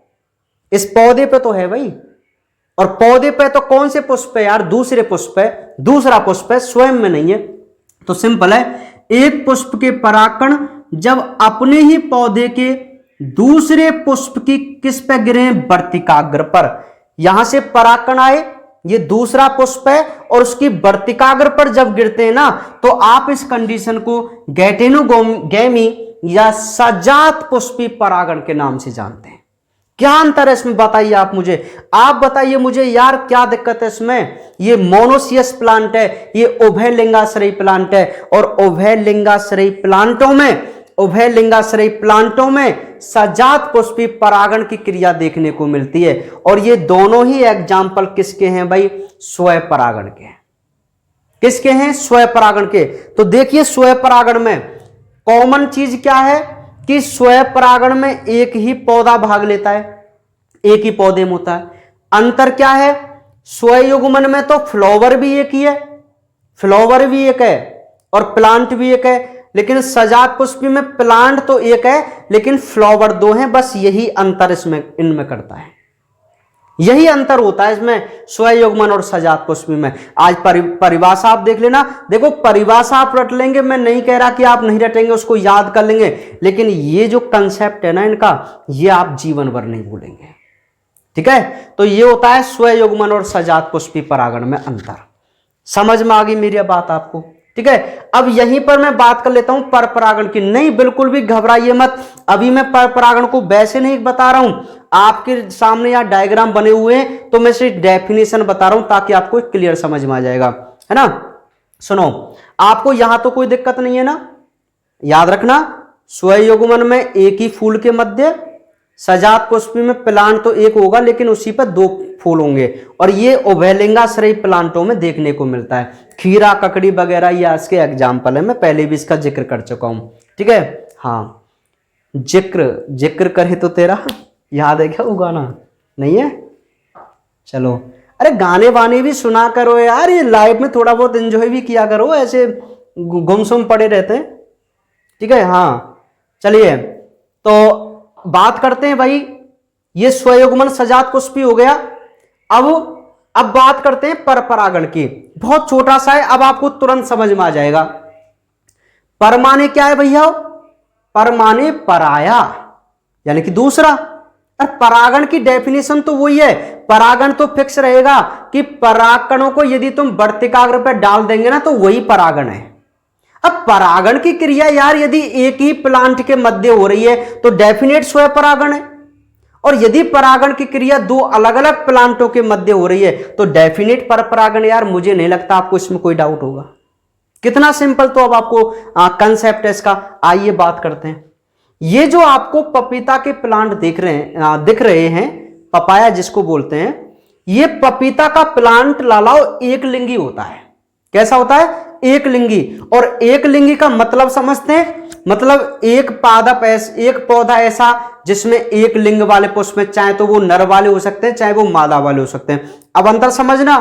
इस पौधे पे तो है भाई। और पौधे पे तो कौन से पुष्प है यार? दूसरे पुष्प है, दूसरा पुष्प है, स्वयं में नहीं है। तो सिंपल है, एक पुष्प के परागकण जब अपने ही पौधे के दूसरे पुष्प की किस पे गिरे? वर्तिकाग्र पर। यहां से परागकण आए, ये दूसरा पुष्प है, और उसकी वर्तिकाग्र पर जब गिरते हैं ना, तो आप इस कंडीशन को गैटेनोगैमी या सजात पुष्पी परागण के नाम से जानते हैं। क्या अंतर है इसमें बताइए आप मुझे, आप बताइए मुझे यार, क्या दिक्कत है इसमें? ये मोनोसियस प्लांट है, ये उभयलिंगाश्रयी प्लांट है, और उभयलिंगाश्रयी प्लांटों में सजात पुष्पी परागण की क्रिया देखने को मिलती है। और ये दोनों ही एग्जाम्पल किसके हैं भाई? स्वयंपरागण के। किसके हैं? स्वयंपरागण के। तो देखिए स्वयंपरागण में कॉमन चीज क्या है कि स्वयंपरागण में एक ही पौधा भाग लेता है, एक ही पौधे में होता है। अंतर क्या है? स्वयंयुग्मन में तो फ्लावर भी एक ही है, फ्लावर भी एक है और प्लांट भी एक है, लेकिन सजात पुष्पी में प्लांट तो एक है लेकिन फ्लावर दो हैं। बस यही अंतर इसमें इनमें करता है, यही अंतर होता है इसमें स्वयंयुग्मन और सजात पुष्पी में। आज परिभाषा आप देख लेना, देखो परिभाषा आप रट लेंगे, मैं नहीं कह रहा कि आप नहीं रटेंगे, उसको याद कर लेंगे, लेकिन ये जो कंसेप्ट है ना इनका, ये आप जीवन भर नहीं भूलेंगे। ठीक है, तो ये होता है स्वयंयुग्मन और सजात पुष्पी परागण में अंतर। समझ में आ गई मेरी बात आपको? ठीक है, अब यहीं पर मैं बात कर लेता हूं पर परागण की। नहीं, बिल्कुल भी घबराइए मत, अभी मैं पर परागण को वैसे नहीं बता रहा हूं, आपके सामने यहाँ डायग्राम बने हुए हैं, तो मैं सिर्फ डेफिनेशन बता रहा हूं ताकि आपको क्लियर समझ में आ जाएगा, है ना। सुनो, आपको यहां तो कोई दिक्कत नहीं है ना? याद रखना, स्वयंयुग्मन में एक ही फूल के मध्य, सजात पुष्पी में प्लांट तो एक होगा लेकिन उसी पर दो फूल होंगे, और ये उभयलिंगाश्रयी प्लांटों में देखने को मिलता है। खीरा, ककड़ी वगैरह ये इसके एग्जाम्पल है, मैं पहले भी इसका जिक्र कर चुका हूं। ठीक है, हाँ, जिक्र करे तो तेरा याद है क्या वो गाना? नहीं है? चलो, अरे गाने वाने भी सुना करो यार, ये लाइफ में थोड़ा बहुत एंजॉय भी किया करो, ऐसे गुमसुम पड़े रहते हैं। ठीक है, हाँ, चलिए तो बात करते हैं भाई, ये स्वयंयुग्मन सजात पुष्पी हो गया। अब अब बात करते हैं पर परागण की, बहुत छोटा सा है, अब आपको तुरंत समझ में आ जाएगा। पर माने क्या है भैया? पर माने पराया, यानी कि दूसरा। और परागण की डेफिनेशन तो वही है, परागण तो फिक्स रहेगा कि परागकणों को यदि तुम वर्तिकाग्र पर डाल देंगे ना तो वही परागण है। अब परागण की क्रिया यार यदि एक ही प्लांट के मध्य हो रही है तो डेफिनेट स्वयं परागण है, और यदि परागण की क्रिया दो अलग अलग प्लांटों के मध्य हो रही है तो डेफिनेट पर परागण। यार मुझे नहीं लगता आपको इसमें कोई डाउट होगा। कितना सिंपल तो अब आपको कंसेप्ट है इसका। आइए बात करते हैं। ये जो आपको पपीता के प्लांट दिख रहे हैं, पपाया जिसको बोलते हैं, ये पपीता का प्लांट लालाओ एक लिंगी होता है। कैसा होता है? एक लिंगी। और एक लिंगी का मतलब समझते हैं? मतलब एक पौधा ऐसा जिसमें एक लिंग वाले पुष्प में, चाहे तो वो नर वाले हो सकते हैं चाहे वो मादा वाले हो सकते हैं। अब अंतर समझना,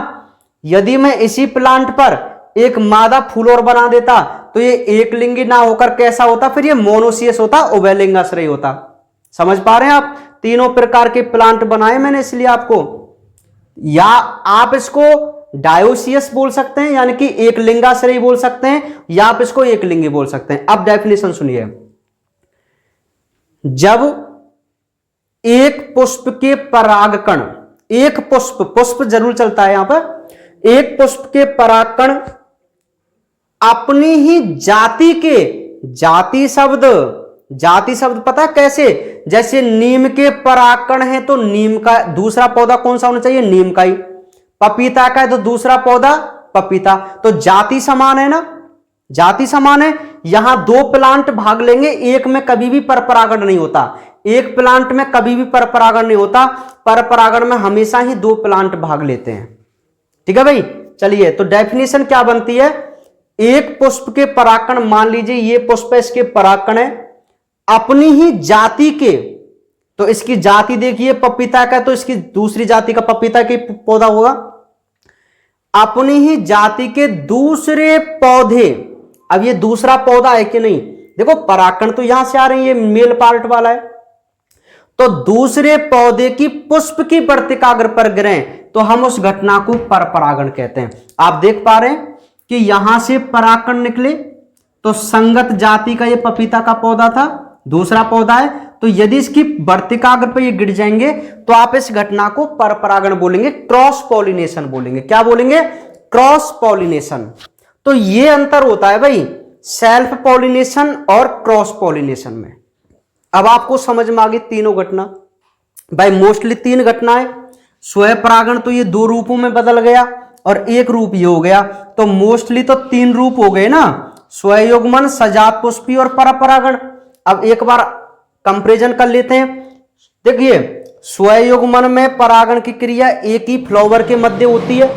यदि मैं इसी प्लांट पर एक मादा फूल और बना देता तो ये एक लिंगी ना होकर कैसा होता? फिर ये मोनोसियस होता, उभयलिंगाश्रयी होता। समझ पा रहे हैं आप? तीनों प्रकार के प्लांट बनाए मैंने इसलिए आपको। या आप इसको डायोसियस बोल सकते हैं यानी कि एक लिंगाश्रयी बोल सकते हैं, या आप इसको एक लिंगी बोल सकते हैं। अब डेफिनेशन सुनिए। जब एक पुष्प के परागकण, एक पुष्प जरूर चलता है यहां पर, एक पुष्प के परागकण अपनी ही जाति के, जाति शब्द पता है कैसे? जैसे नीम के परागकण है तो नीम का दूसरा पौधा कौन सा होना चाहिए? नीम का ही। पपीता का है तो दूसरा पौधा पपीता। तो जाति समान है ना, जाति समान है। यहां दो प्लांट भाग लेंगे, एक में कभी भी पर परागण नहीं होता, एक प्लांट में कभी भी पर परागण नहीं होता। पर परागण में हमेशा ही दो प्लांट भाग लेते हैं। ठीक है भाई, चलिए तो डेफिनेशन क्या बनती है? एक पुष्प के परागकण, मान लीजिए ये पुष्प है, इसके परागकण है अपनी ही जाति के, तो इसकी जाति देखिए पपीता का, तो इसकी दूसरी जाति का पपीता के पौधा होगा। अपनी ही जाति के दूसरे पौधे, अब ये दूसरा पौधा है कि नहीं? देखो परागकण तो यहां से आ रहे हैं, ये मेल पार्ट वाला है, तो दूसरे पौधे की पुष्प की वर्तिकाग्र पर गिरें तो हम उस घटना को पर परागण कहते हैं। आप देख पा रहे हैं कि यहां से परागकण निकले तो संगत जाति का ये पपीता का पौधा था, दूसरा पौधा है, तो यदि इसकी वर्तिकाग्र पर ये गिर जाएंगे तो आप इस घटना को पर परागण बोलेंगे, क्रॉस पॉलिनेशन बोलेंगे। क्या बोलेंगे? Cross pollination. तो ये अंतर होता है भाई सेल्फ पॉलिनेशन और क्रॉस पॉलिनेशन में। अब आपको समझ में आ गई तीनों घटना। भाई मोस्टली तीन घटनाएं, स्वयं परागण तो ये दो रूपों में बदल गया और एक रूप ये हो गया, तो मोस्टली तो तीन रूप हो गए ना, स्वयुग्मन, सजात पुष्पी और परपरागण। अब एक बार कंपैरिजन कर लेते हैं। देखिए स्वयुग्मन में परागण की क्रिया एक ही फ्लावर के मध्य होती है,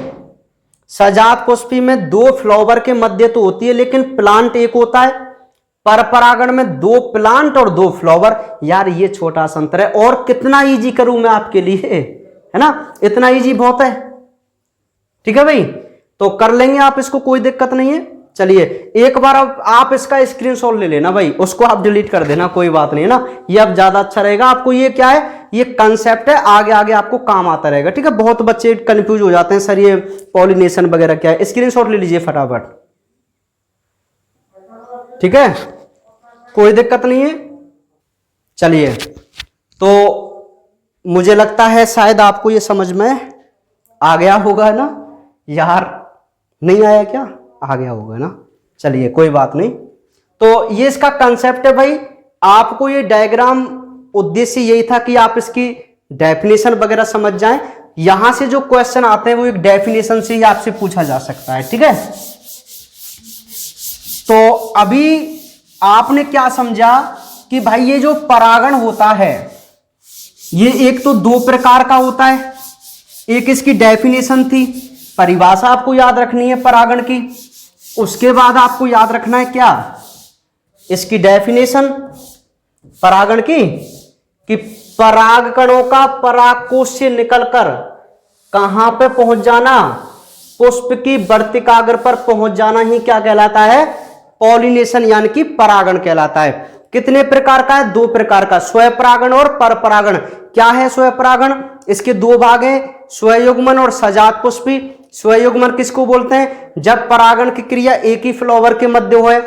सजात पुष्पी में दो फ्लावर के मध्य तो होती है लेकिन प्लांट एक होता है, परपरागण में दो प्लांट और दो फ्लावर। यार ये छोटा सा अंतर है, और कितना इजी करूं मैं आपके लिए, है ना? इतना इजी बहुत है। ठीक है भाई, तो कर लेंगे आप इसको, कोई दिक्कत नहीं है। चलिए एक बार अब आप इसका स्क्रीनशॉट ले लेना भाई, उसको आप डिलीट कर देना, कोई बात नहीं है ना, ये अब ज्यादा अच्छा रहेगा आपको। ये क्या है? ये कंसेप्ट है, आगे आगे आपको काम आता रहेगा। ठीक है, बहुत बच्चे कंफ्यूज हो जाते हैं सर ये पॉलिनेशन वगैरह क्या है। स्क्रीनशॉट ले लीजिए फटाफट, ठीक है, कोई दिक्कत नहीं है। चलिए तो मुझे लगता है शायद आपको ये समझ में आ गया होगा ना यार, नहीं आया क्या? आ गया होगा ना, चलिए कोई बात नहीं। तो ये इसका कंसेप्ट है भाई, आपको ये डायग्राम उद्देश्य यही था कि आप इसकी डेफिनेशन वगैरह समझ जाएं। यहां से जो क्वेश्चन आते हैं वो एक डेफिनेशन से ही आपसे पूछा जा सकता है। ठीक है, तो अभी आपने क्या समझा कि भाई ये जो परागण होता है ये एक तो दो प्रकार का होता है, एक इसकी डेफिनेशन थी, परिभाषा आपको याद रखनी है परागण की। उसके बाद आपको याद रखना है क्या? इसकी डेफिनेशन परागण की, कि परागकणों का परागकोश से निकलकर कहां पे पहुंच जाना? पुष्प की वर्तिकाग्र पर पहुंच जाना ही क्या कहलाता है? पॉलिनेशन यानी कि परागण कहलाता है। कितने प्रकार का है? 2 प्रकार का, स्वपरागण और परपरागण। क्या है स्वपरागण? इसके 2 भाग हैं, स्वयुग्मन और सजात पुष्पी। स्वयुग्मन किसको बोलते हैं? जब परागण की क्रिया एक ही फ्लावर के मध्य हो, है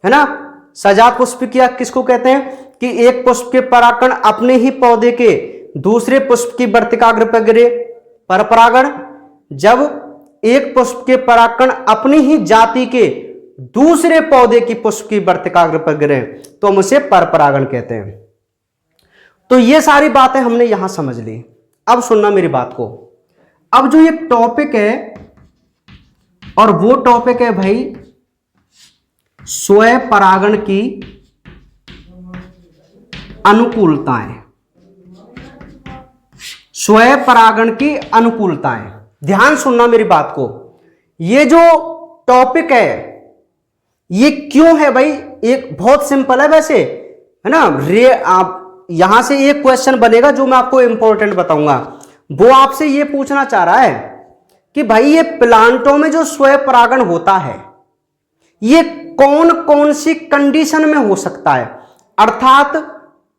ना। सजात पुष्पी क्रिया किसको कहते हैं? कि एक पुष्प के परागण अपने ही पौधे के दूसरे पुष्प की वर्तिकाग्र पर गिरे। परपरागण जब एक पुष्प के परागण अपनी ही जाति के दूसरे पौधे की पुष्प की वर्तिकाग्र पर गिरे तो हम उसे परपरागण कहते हैं। तो ये सारी बातें हमने यहां समझ ली। अब सुनना मेरी बात को। अब जो ये टॉपिक है, और वो टॉपिक है भाई स्वपरागण की अनुकूलताएं। स्वपरागण की अनुकूलताएं, ध्यान सुनना मेरी बात को। ये जो टॉपिक है ये क्यों है भाई? एक बहुत सिंपल है वैसे, है ना। आप यहां से एक क्वेश्चन बनेगा जो मैं आपको इंपॉर्टेंट बताऊंगा। वो आपसे ये पूछना चाह रहा है कि भाई ये प्लांटों में जो स्वपरागण होता है ये कौन कौन सी कंडीशन में हो सकता है, अर्थात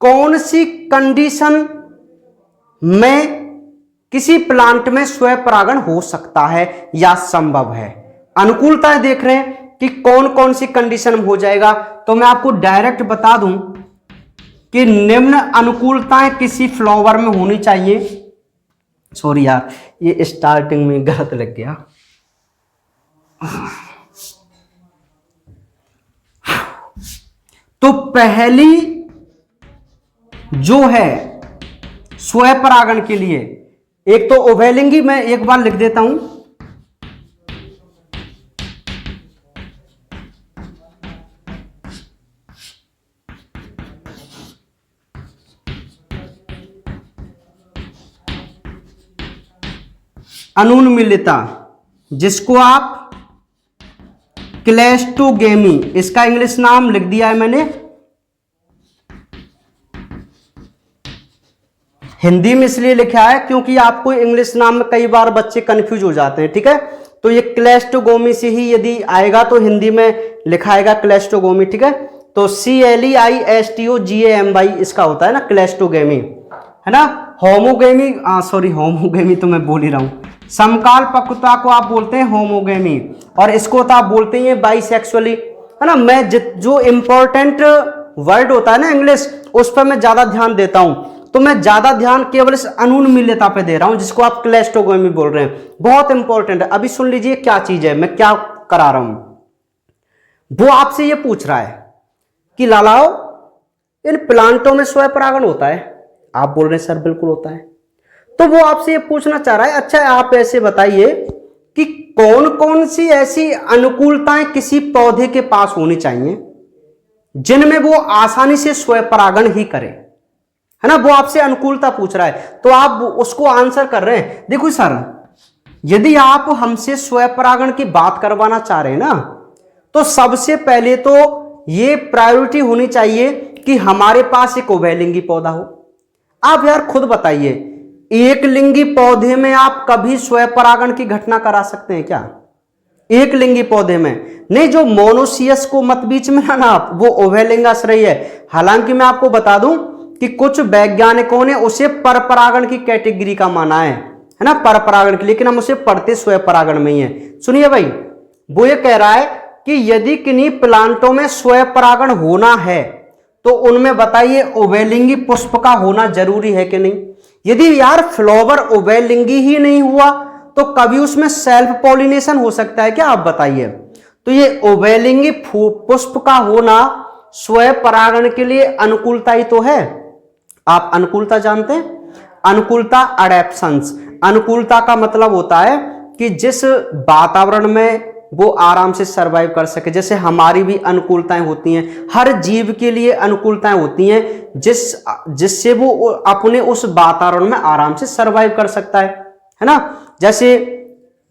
कौन सी कंडीशन में किसी प्लांट में स्वपरागण हो सकता है या संभव है। अनुकूलताएं देख रहे हैं कि कौन कौन सी कंडीशन में हो जाएगा। तो मैं आपको डायरेक्ट बता दूं कि निम्न अनुकूलताएं किसी फ्लावर में होनी चाहिए। सॉरी यार, ये स्टार्टिंग में गलत लग गया। तो पहली जो है स्वपरागण के लिए, एक तो उभयलिंगी, मैं एक बार लिख देता हूं। अनुन्मिलिता, जिसको आप क्लेस्टोगेमी, इसका इंग्लिश नाम लिख दिया है मैंने, हिंदी में इसलिए लिखा है क्योंकि आपको इंग्लिश नाम में कई बार बच्चे कंफ्यूज हो जाते हैं, ठीक है। तो ये क्लेस्टोगोमी से ही यदि आएगा तो हिंदी में लिखाएगा क्लेस्टोगोमी, ठीक है। तो CLEISTOGAMY इसका होता है ना, क्लेस्टोगेमी, है ना। होमोगेमी, सॉरी होमोगेमी तो मैं बोल ही रहा हूं। समकाल पक्वता को आप बोलते हैं होमोगेमी, और इसको तो आप बोलते हैं बाइसेक्सुअली, है ना। मैं जो इंपॉर्टेंट वर्ड होता है ना इंग्लिश, उस पर मैं ज्यादा ध्यान देता हूं, तो मैं ज्यादा ध्यान केवल इस अनुन्मिलिता पे दे रहा हूं जिसको आप क्लेस्टोगोमी बोल रहे हैं। बहुत इंपॉर्टेंट है। अभी सुन लीजिए क्या चीज है, मैं क्या करा रहा हूं। वो आपसे ये पूछ रहा है कि लालाओ इन प्लांटों में स्वपरागण होता है? आप बोल रहे हैं सर बिल्कुल होता है। तो वो आपसे ये पूछना चाह रहा है, अच्छा आप ऐसे बताइए कि कौन कौन सी ऐसी अनुकूलताएं किसी पौधे के पास होनी चाहिए जिनमें वो आसानी से स्वपरागण ही करे, है ना। वो आपसे अनुकूलता पूछ रहा है तो आप उसको आंसर कर रहे हैं। देखो सर, यदि आप हमसे स्वपरागण की बात करवाना चाह रहे हैं ना, तो सबसे पहले तो ये प्रायोरिटी होनी चाहिए कि हमारे पास एक उभयलिंगी पौधा हो। आप यार खुद बताइए, एक लिंगी पौधे में आप कभी स्वपरागण की घटना करा सकते हैं क्या? एक लिंगी पौधे में नहीं, जो मोनोसियस को मत बीच में ना आप, वो उभयलिंगाश्रयी है। हालांकि मैं आपको बता दूं कि कुछ वैज्ञानिकों ने उसे परपरागण की कैटेगरी का माना है ना, परपरागण की, लेकिन हम उसे पढ़ते स्वपरागण में ही है। सुनिए भाई, वो ये कह रहा है कि यदि किन्हीं प्लांटों में स्वपरागण होना है तो उनमें बताइए उभयलिंगी पुष्प का होना जरूरी है कि नहीं। यदि यार फ्लावर उभयलिंगी ही नहीं हुआ तो कभी उसमें सेल्फ पॉलिनेशन हो सकता है क्या? आप बताइए। तो ये उभयलिंगी पुष्प का होना स्वपरागण के लिए अनुकूलता ही तो है। आप अनुकूलता जानते हैं? अनुकूलता अडैप्शंस, अनुकूलता का मतलब होता है कि जिस वातावरण में वो आराम से सरवाइव कर सके। जैसे हमारी भी अनुकूलताएं होती हैं, हर जीव के लिए अनुकूलताएं होती हैं जिससे वो अपने उस वातावरण में आराम से सरवाइव कर सकता है ना। जैसे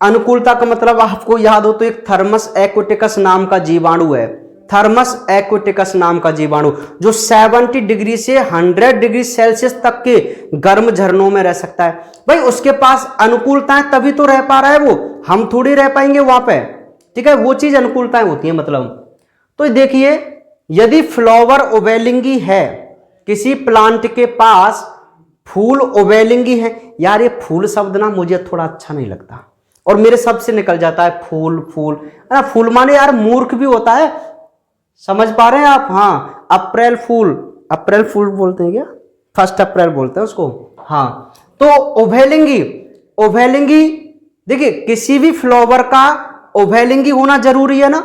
अनुकूलता का मतलब आपको याद हो तो एक थर्मस एक्वेटिकस नाम का जीवाणु है, थर्मस एक्वेटिकस नाम का जीवाणु, जो 70 डिग्री से 100 डिग्री सेल्सियस तक के गर्म झरनों में रह सकता है। भाई उसके पास अनुकूलताएं तभी तो रह पा रहा है, वो हम थोड़ी रह पाएंगे वहां पे, ठीक है। वो चीज अनुकूलताएं होती है मतलब। तो देखिए यदि फ्लावर ओवेलिंगी है, किसी प्लांट के पास फूल ओवेलिंगी है। यार ये फूल शब्द ना मुझे थोड़ा अच्छा नहीं लगता और मेरे शब्द से निकल जाता है फूल फूल, है ना। फूल माने यार मूर्ख भी होता है, समझ पा रहे हैं आप। हाँ, अप्रैल फूल, अप्रैल फूल बोलते हैं क्या, 1 अप्रैल बोलते हैं उसको। हाँ, तो ओवेलिंगी, ओवेलिंगी देखिए किसी भी फ्लावर का ओवेलिंगी होना जरूरी है ना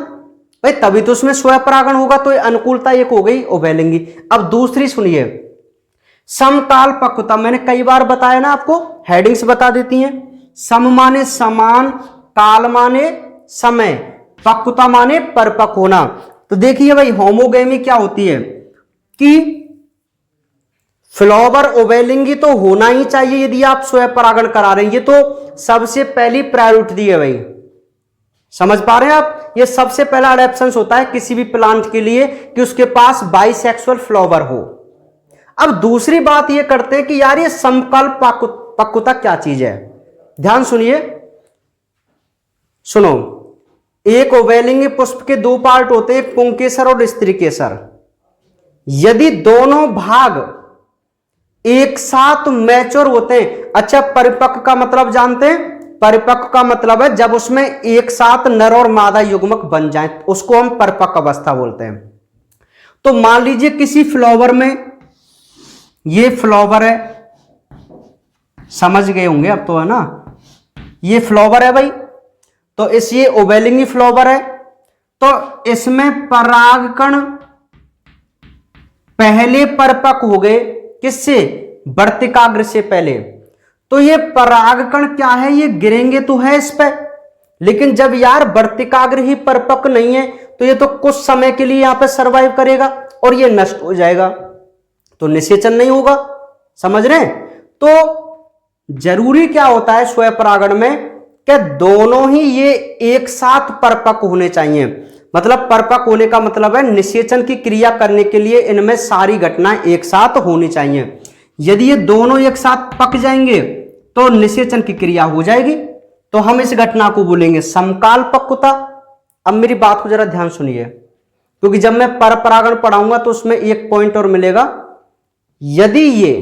भाई, तभी तो उसमें स्वयं परागण होगा। तो अनुकूलता एक हो गई ओवेलिंगी। अब दूसरी सुनिए, समकाल पक्वता। मैंने कई बार बताया ना आपको, हेडिंग्स बता देती हैं। सम माने समान, काल माने समय, पक्वता माने परिपक्व होना। तो देखिए भाई होमोगेमी क्या होती है कि फ्लावर ओवेलिंगी तो होना ही चाहिए यदि आप स्वयं परागण करा रहे हैं। ये तो सबसे पहली प्रायोरिटी है भाई, समझ पा रहे हैं आप। ये सबसे पहला अडेप्शन होता है किसी भी प्लांट के लिए कि उसके पास बाइसेक्सुअल फ्लावर हो। अब दूसरी बात ये करते हैं कि यार ये समकाल पक्वता क्या चीज है। ध्यान सुनिए, सुनो, एक ओवेलिंगी पुष्प के 2 पार्ट होते हैं, एक पुंकेसर और स्त्री केसर। यदि दोनों भाग एक साथ मैच्योर होते हैं, अच्छा परिपक्व का मतलब जानते हैं? परिपक्व का मतलब है जब उसमें एक साथ नर और मादा युग्मक बन जाए, उसको हम परिपक्व अवस्था बोलते हैं। तो मान लीजिए किसी फ्लावर में, ये फ्लावर है, समझ गए होंगे अब तो, है ना। ये फ्लावर है भाई, तो इस ये ओवेलिंगी फ्लावर है, तो इसमें परागकण पहले परिपक्व हो गए, किससे? वर्तिकाग्र से पहले। तो ये परागकण क्या है, ये गिरेंगे तो है इस पे, लेकिन जब यार वर्तिकाग्र ही परिपक्व नहीं है तो ये तो कुछ समय के लिए यहां पे सरवाइव करेगा और ये नष्ट हो जाएगा, तो निषेचन नहीं होगा, समझ रहे हैं। तो जरूरी क्या होता है स्वयं परागण में कि दोनों ही ये एक साथ परिपक्व होने चाहिए। मतलब परिपक्व होने का मतलब है निषेचन की क्रिया करने के लिए इनमें सारी घटनाएं एक साथ होनी चाहिए। यदि ये दोनों एक साथ पक जाएंगे तो निषेचन की क्रिया हो जाएगी, तो हम इस घटना को बोलेंगे समकाल पक्वता। अब मेरी बात को जरा ध्यान सुनिए, क्योंकि जब मैं पर परागण पढ़ाऊंगा तो उसमें एक पॉइंट और मिलेगा। यदि ये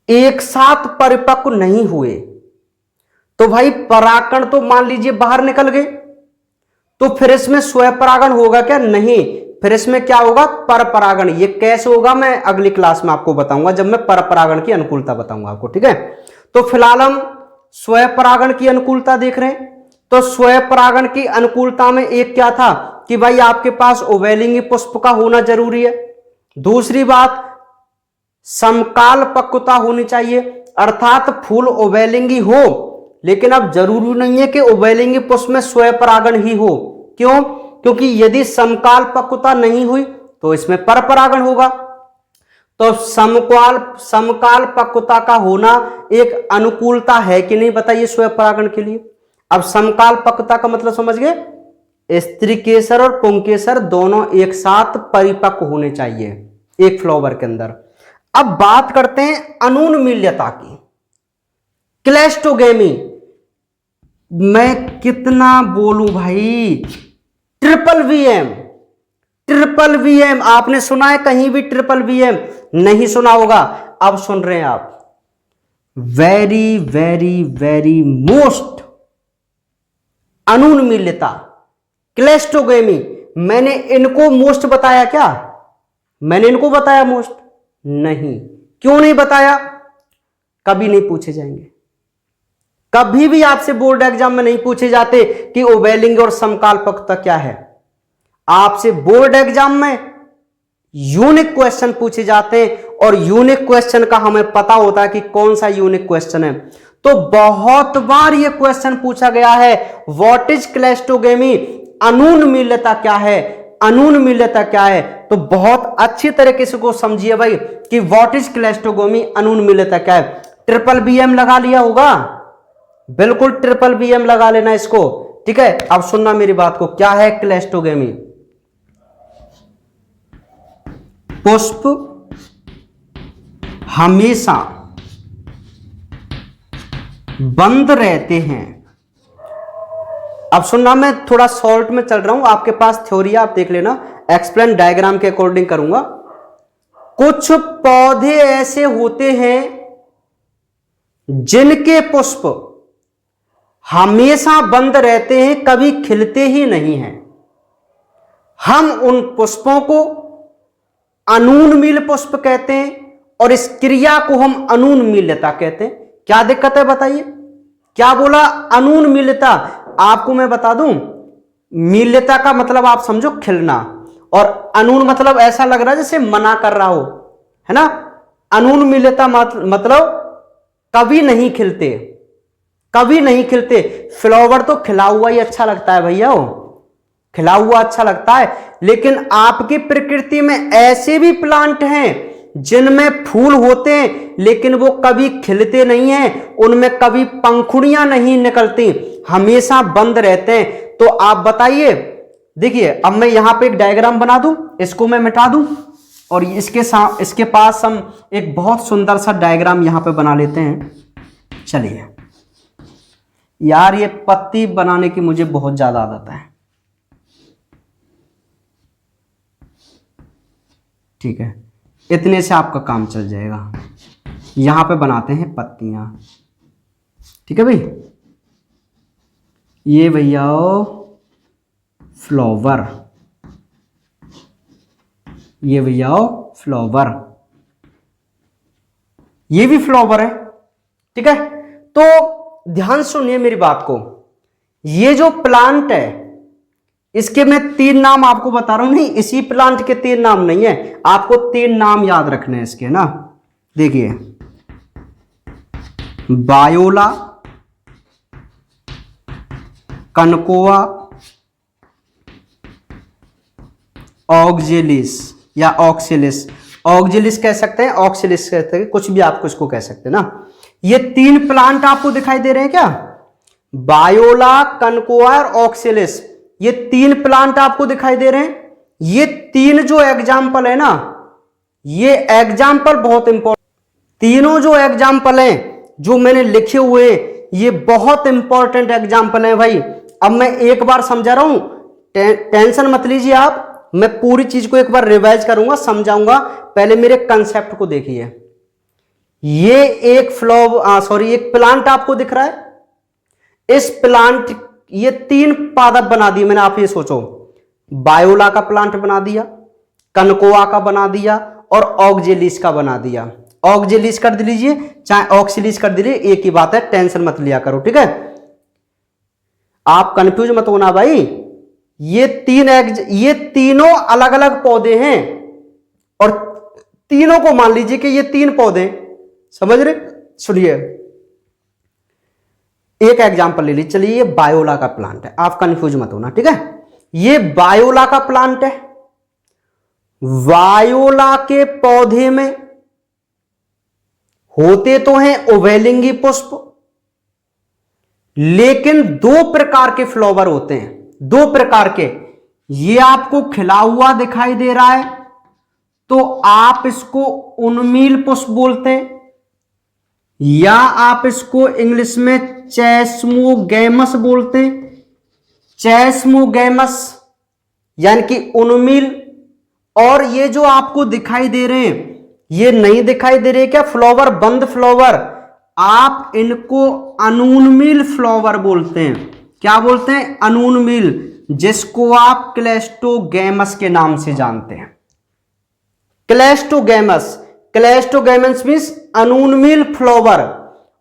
एक साथ परिपक्व नहीं हुए तो भाई परागकण तो मान लीजिए बाहर निकल गए, तो फिर इसमें स्वयं परागण होगा क्या? नहीं, फिर इसमें क्या होगा? पर परागण। ये कैसे होगा मैं अगली क्लास में आपको बताऊंगा, जब मैं पर परागण की अनुकूलता बताऊंगा आपको, ठीक है। तो फिलहाल हम स्वयं परागण की अनुकूलता देख रहे हैं। तो स्वयं परागण की अनुकूलता में एक क्या था कि भाई आपके पास ओवेलिंगी पुष्प का होना जरूरी है। दूसरी बात, समकाल पक्वता होनी चाहिए, अर्थात फूल ओवेलिंगी हो, लेकिन अब जरूरी नहीं है कि ओवेलिंगी पुष्प में स्वयं परागण ही हो। क्यों? क्योंकि यदि समकाल पक्वता नहीं हुई तो इसमें पर परागण होगा। तो समकाल पक्वता का होना एक अनुकूलता है कि नहीं, बताइए स्वयं परागण के लिए। अब समकाल पक्वता का मतलब समझ गए, स्त्री केसर और पुंकेसर दोनों एक साथ परिपक्व होने चाहिए एक फ्लावर के अंदर। अब बात करते हैं अनुन्मील्यता की, क्लेस्टोगेमी। मैं कितना बोलूं भाई, ट्रिपल वीएम, ट्रिपल वीएम आपने सुना है कहीं भी? ट्रिपल वीएम नहीं सुना होगा, अब सुन रहे हैं आप। वेरी वेरी वेरी मोस्ट अनुन्मील्यता, क्लेस्टोगेमी। मैंने इनको मोस्ट बताया क्या? मैंने इनको बताया मोस्ट? नहीं। क्यों नहीं बताया? कभी नहीं पूछे जाएंगे, कभी भी आपसे बोर्ड एग्जाम में नहीं पूछे जाते कि ओवेलिंगी और समकाल पक्वता क्या है। आपसे बोर्ड एग्जाम में यूनिक क्वेश्चन पूछे जाते हैं और यूनिक क्वेश्चन का हमें पता होता है कि कौन सा यूनिक क्वेश्चन है। तो बहुत बार यह क्वेश्चन पूछा गया है, व्हाट इज क्लेस्टोगेमी, अनुन्मील्यता क्या है, अनुन्मील्यता क्या है। तो बहुत अच्छी तरीके से को समझिए भाई कि व्हाट इज क्लेस्टोगेमी, अनुन्मील्यता क्या है। ट्रिपल बीएम लगा लिया होगा, बिल्कुल ट्रिपल बीएम लगा लेना इसको, ठीक है। अब सुनना मेरी बात को, क्या है क्लेस्टोगेमी? पुष्प हमेशा बंद रहते हैं। अब सुनना, मैं थोड़ा शॉर्ट में चल रहा हूं, आपके पास थ्योरी आप देख लेना, एक्सप्लेन डायग्राम के अकॉर्डिंग करूंगा। कुछ पौधे ऐसे होते हैं जिनके पुष्प हमेशा बंद रहते हैं, कभी खिलते ही नहीं हैं। हम उन पुष्पों को अनूनमील पुष्प कहते हैं और इस क्रिया को हम अनूनमील्यता कहते हैं। क्या दिक्कत है बताइए? क्या बोला? अनूनमील्यता। आपको मैं बता दूं, मील्यता का मतलब आप समझो खिलना, और अनून मतलब ऐसा लग रहा है जैसे मना कर रहा हो, है ना। अनूनमील्यता मतलब कभी नहीं खिलते, कभी नहीं खिलते। फ्लावर तो खिला हुआ ही अच्छा लगता है भैया, खिला हुआ अच्छा लगता है, लेकिन आपकी प्रकृति में ऐसे भी प्लांट हैं जिनमें फूल होते हैं लेकिन वो कभी खिलते नहीं हैं, उनमें कभी पंखुड़ियां नहीं निकलती, हमेशा बंद रहते हैं। तो आप बताइए, देखिए अब मैं यहां पे एक डायग्राम बना दूं, इसको मैं मिटा दूं और इसके पास हम एक बहुत सुंदर सा डायग्राम यहां पे बना लेते हैं। चलिए यार, ये पत्ती बनाने की मुझे बहुत ज्यादा आदत है, ठीक है, इतने से आपका काम चल जाएगा। यहां पे बनाते हैं पत्तियां, ठीक है भाई। ये भैया फ्लावर, ये भैया फ्लावर, ये भी फ्लावर है, ठीक है। तो ध्यान सुनिए मेरी बात को, ये जो प्लांट है इसके मैं 3 नाम आपको बता रहा हूं, नहीं इसी प्लांट के 3 नाम नहीं है, आपको 3 नाम याद रखने हैं इसके ना। देखिए, बायोला, कनकोआ, ऑक्जेलिस या ऑक्सिलिस। ऑक्जेलिस कह सकते हैं, ऑक्सिलिस कहते हैं, कुछ भी आपको इसको कह सकते हैं ना। ये 3 प्लांट आपको दिखाई दे रहे हैं क्या? बायोला, कनकोआ और ऑक्सिलिस, ये 3 प्लांट आपको दिखाई दे रहे हैं। ये 3 जो एग्जाम्पल है ना, ये एग्जाम्पल बहुत इंपॉर्टेंट, तीनों जो एग्जाम्पल हैं जो मैंने लिखे हुए, ये बहुत इंपॉर्टेंट एग्जाम्पल है भाई। अब मैं एक बार समझा रहा हूं, टेंशन मत लीजिए आप, मैं पूरी चीज को एक बार रिवाइज करूंगा, समझाऊंगा। पहले मेरे कंसेप्ट को देखिए। ये एक एक प्लांट आपको दिख रहा है, इस प्लांट ये 3 पादप बना दिए मैंने, आप ये सोचो, बायोला का प्लांट बना दिया, कनकोआ का बना दिया और ऑक्जेलिस का बना दिया। ऑक्जेलिस कर दीजिए चाहे ऑक्सिलिस कर दीजिए, एक ही बात है, टेंशन मत लिया करो, ठीक है। आप कंफ्यूज मत होना भाई। ये तीनों अलग अलग पौधे हैं और तीनों को मान लीजिए कि ये 3 पौधे, समझ रहे? सुनिए, एक एग्जांपल ले लीजिए। चलिए, ये बायोला का प्लांट है, आप कंफ्यूज मत होना, ठीक है। ये बायोला का प्लांट है। वायोला के पौधे में होते तो हैं उभयलिंगी पुष्प, लेकिन 2 प्रकार के फ्लावर होते हैं, 2 प्रकार के। ये आपको खिला हुआ दिखाई दे रहा है तो आप इसको उन्मील पुष्प बोलते हैं, या आप इसको इंग्लिश में चेस्मोगैमस बोलते हैं। चेस्मोगैमस यानी कि उन्मील। और ये जो आपको दिखाई दे रहे हैं, ये नहीं दिखाई दे रहे क्या फ्लावर, बंद फ्लावर, आप इनको अनूनमील फ्लावर बोलते हैं। क्या बोलते हैं? अनूनमील, जिसको आप क्लेस्टोगैमस के नाम से जानते हैं। क्लेस्टोगैमस, क्लेस्टोगैमस मीन्स अनूनमील फ्लावर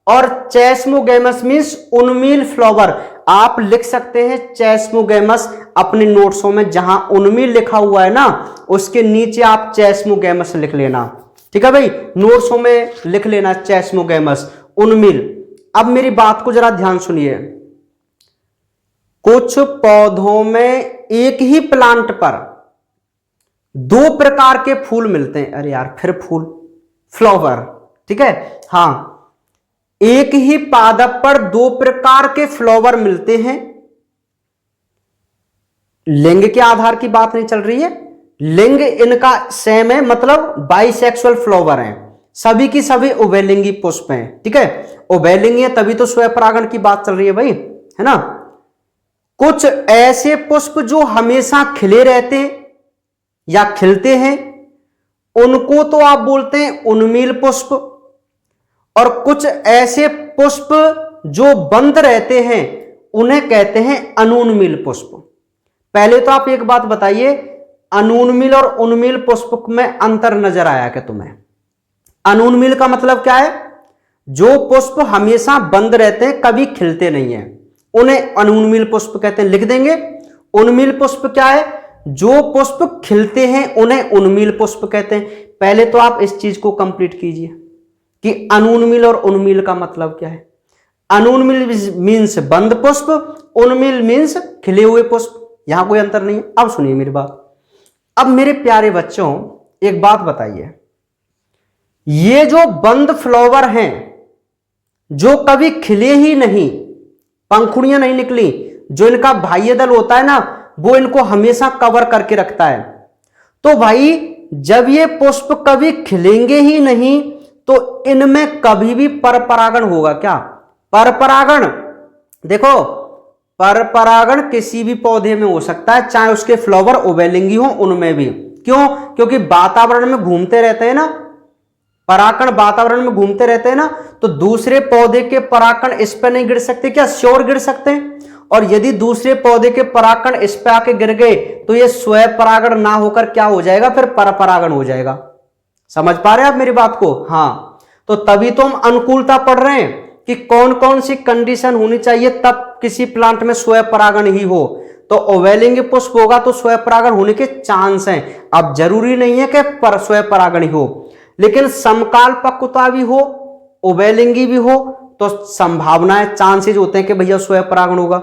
और चेस्मोगैमस मीन्स उन्मील फ्लावर। आप लिख सकते हैं चेस्मोगैमस अपने नोट्सों में, जहां उन्मील लिखा हुआ है ना उसके नीचे आप चेस्मोगैमस लिख लेना, ठीक है भाई। नोट्सों में लिख लेना चेस्मोगैमस, उन्मील। अब मेरी बात को जरा ध्यान सुनिए। कुछ पौधों में एक ही प्लांट पर 2 प्रकार के फूल मिलते हैं। अरे यार, फिर फूल, फ्लावर, ठीक है, हां। एक ही पादप पर 2 प्रकार के फ्लावर मिलते हैं। लिंग के आधार की बात नहीं चल रही है, लिंग इनका सेम है, मतलब बाइसेक्सुअल फ्लावर हैं, सभी की सभी उभयलिंगी पुष्प हैं, ठीक है। उभयलिंगी है तभी तो स्वयंपरागण की बात चल रही है भाई, है ना। कुछ ऐसे पुष्प जो हमेशा खिले रहते हैं, या खिलते हैं उनको तो आप बोलते हैं उन्मील पुष्प, और कुछ ऐसे पुष्प जो बंद रहते हैं उन्हें कहते हैं अनुन्मील पुष्प। पहले तो आप एक बात बताइए, अनुन्मील और उन्मील पुष्प में अंतर नजर आया क्या तुम्हें? अनुन्मील का मतलब क्या है? जो पुष्प हमेशा बंद रहते हैं, कभी खिलते नहीं है, उन्हें अनुन्मील पुष्प कहते हैं। लिख देंगे। उन्मील पुष्प क्या है? जो पुष्प खिलते हैं उन्हें उन्मील पुष्प कहते हैं। पहले तो आप इस चीज को कंप्लीट कीजिए कि अनुन्मील और उन्मील का मतलब क्या है। अनुन्मील मीन्स बंद पुष्प, उन्मील मीन्स खिले हुए पुष्प, यहां कोई अंतर नहीं है। अब सुनिए मेरी बात। अब मेरे प्यारे बच्चों एक बात बताइए, ये जो बंद फ्लावर हैं जो कभी खिले ही नहीं, पंखुड़ियां नहीं निकली, जो इनका बाह्य दल होता है ना वो इनको हमेशा कवर करके रखता है, तो भाई जब ये पुष्प कभी खिलेंगे ही नहीं तो इनमें कभी भी परपरागण होगा क्या? परपरागण देखो, परपरागण किसी भी पौधे में हो सकता है, चाहे उसके फ्लावर उभयलिंगी हो उनमें भी। क्यों? क्योंकि वातावरण में घूमते रहते हैं ना, परागकण वातावरण में घूमते रहते हैं ना, तो दूसरे पौधे के परागकण इस पर नहीं गिर सकते क्या? श्योर गिर सकते हैं। और यदि दूसरे पौधे के परागकण इस पे आके गिर गए तो ये स्वयं परागण ना होकर क्या हो जाएगा? फिर परपरागण हो जाएगा। समझ पा रहे हैं आप मेरी बात को? हाँ, तो तभी तो हम अनुकूलता पढ़ रहे हैं कि कौन कौन सी कंडीशन होनी चाहिए तब किसी प्लांट में स्वयं परागण ही हो। तो उभयलिंगी पुष्प होगा तो स्वयं परागण होने के चांस हैं। अब जरूरी नहीं है कि स्वयं परागण ही हो, लेकिन समकाल पक्वता भी हो, उभयलिंगी भी हो, तो संभावनाएं, चांसेज होते हैं कि भैया स्वयं परागण होगा।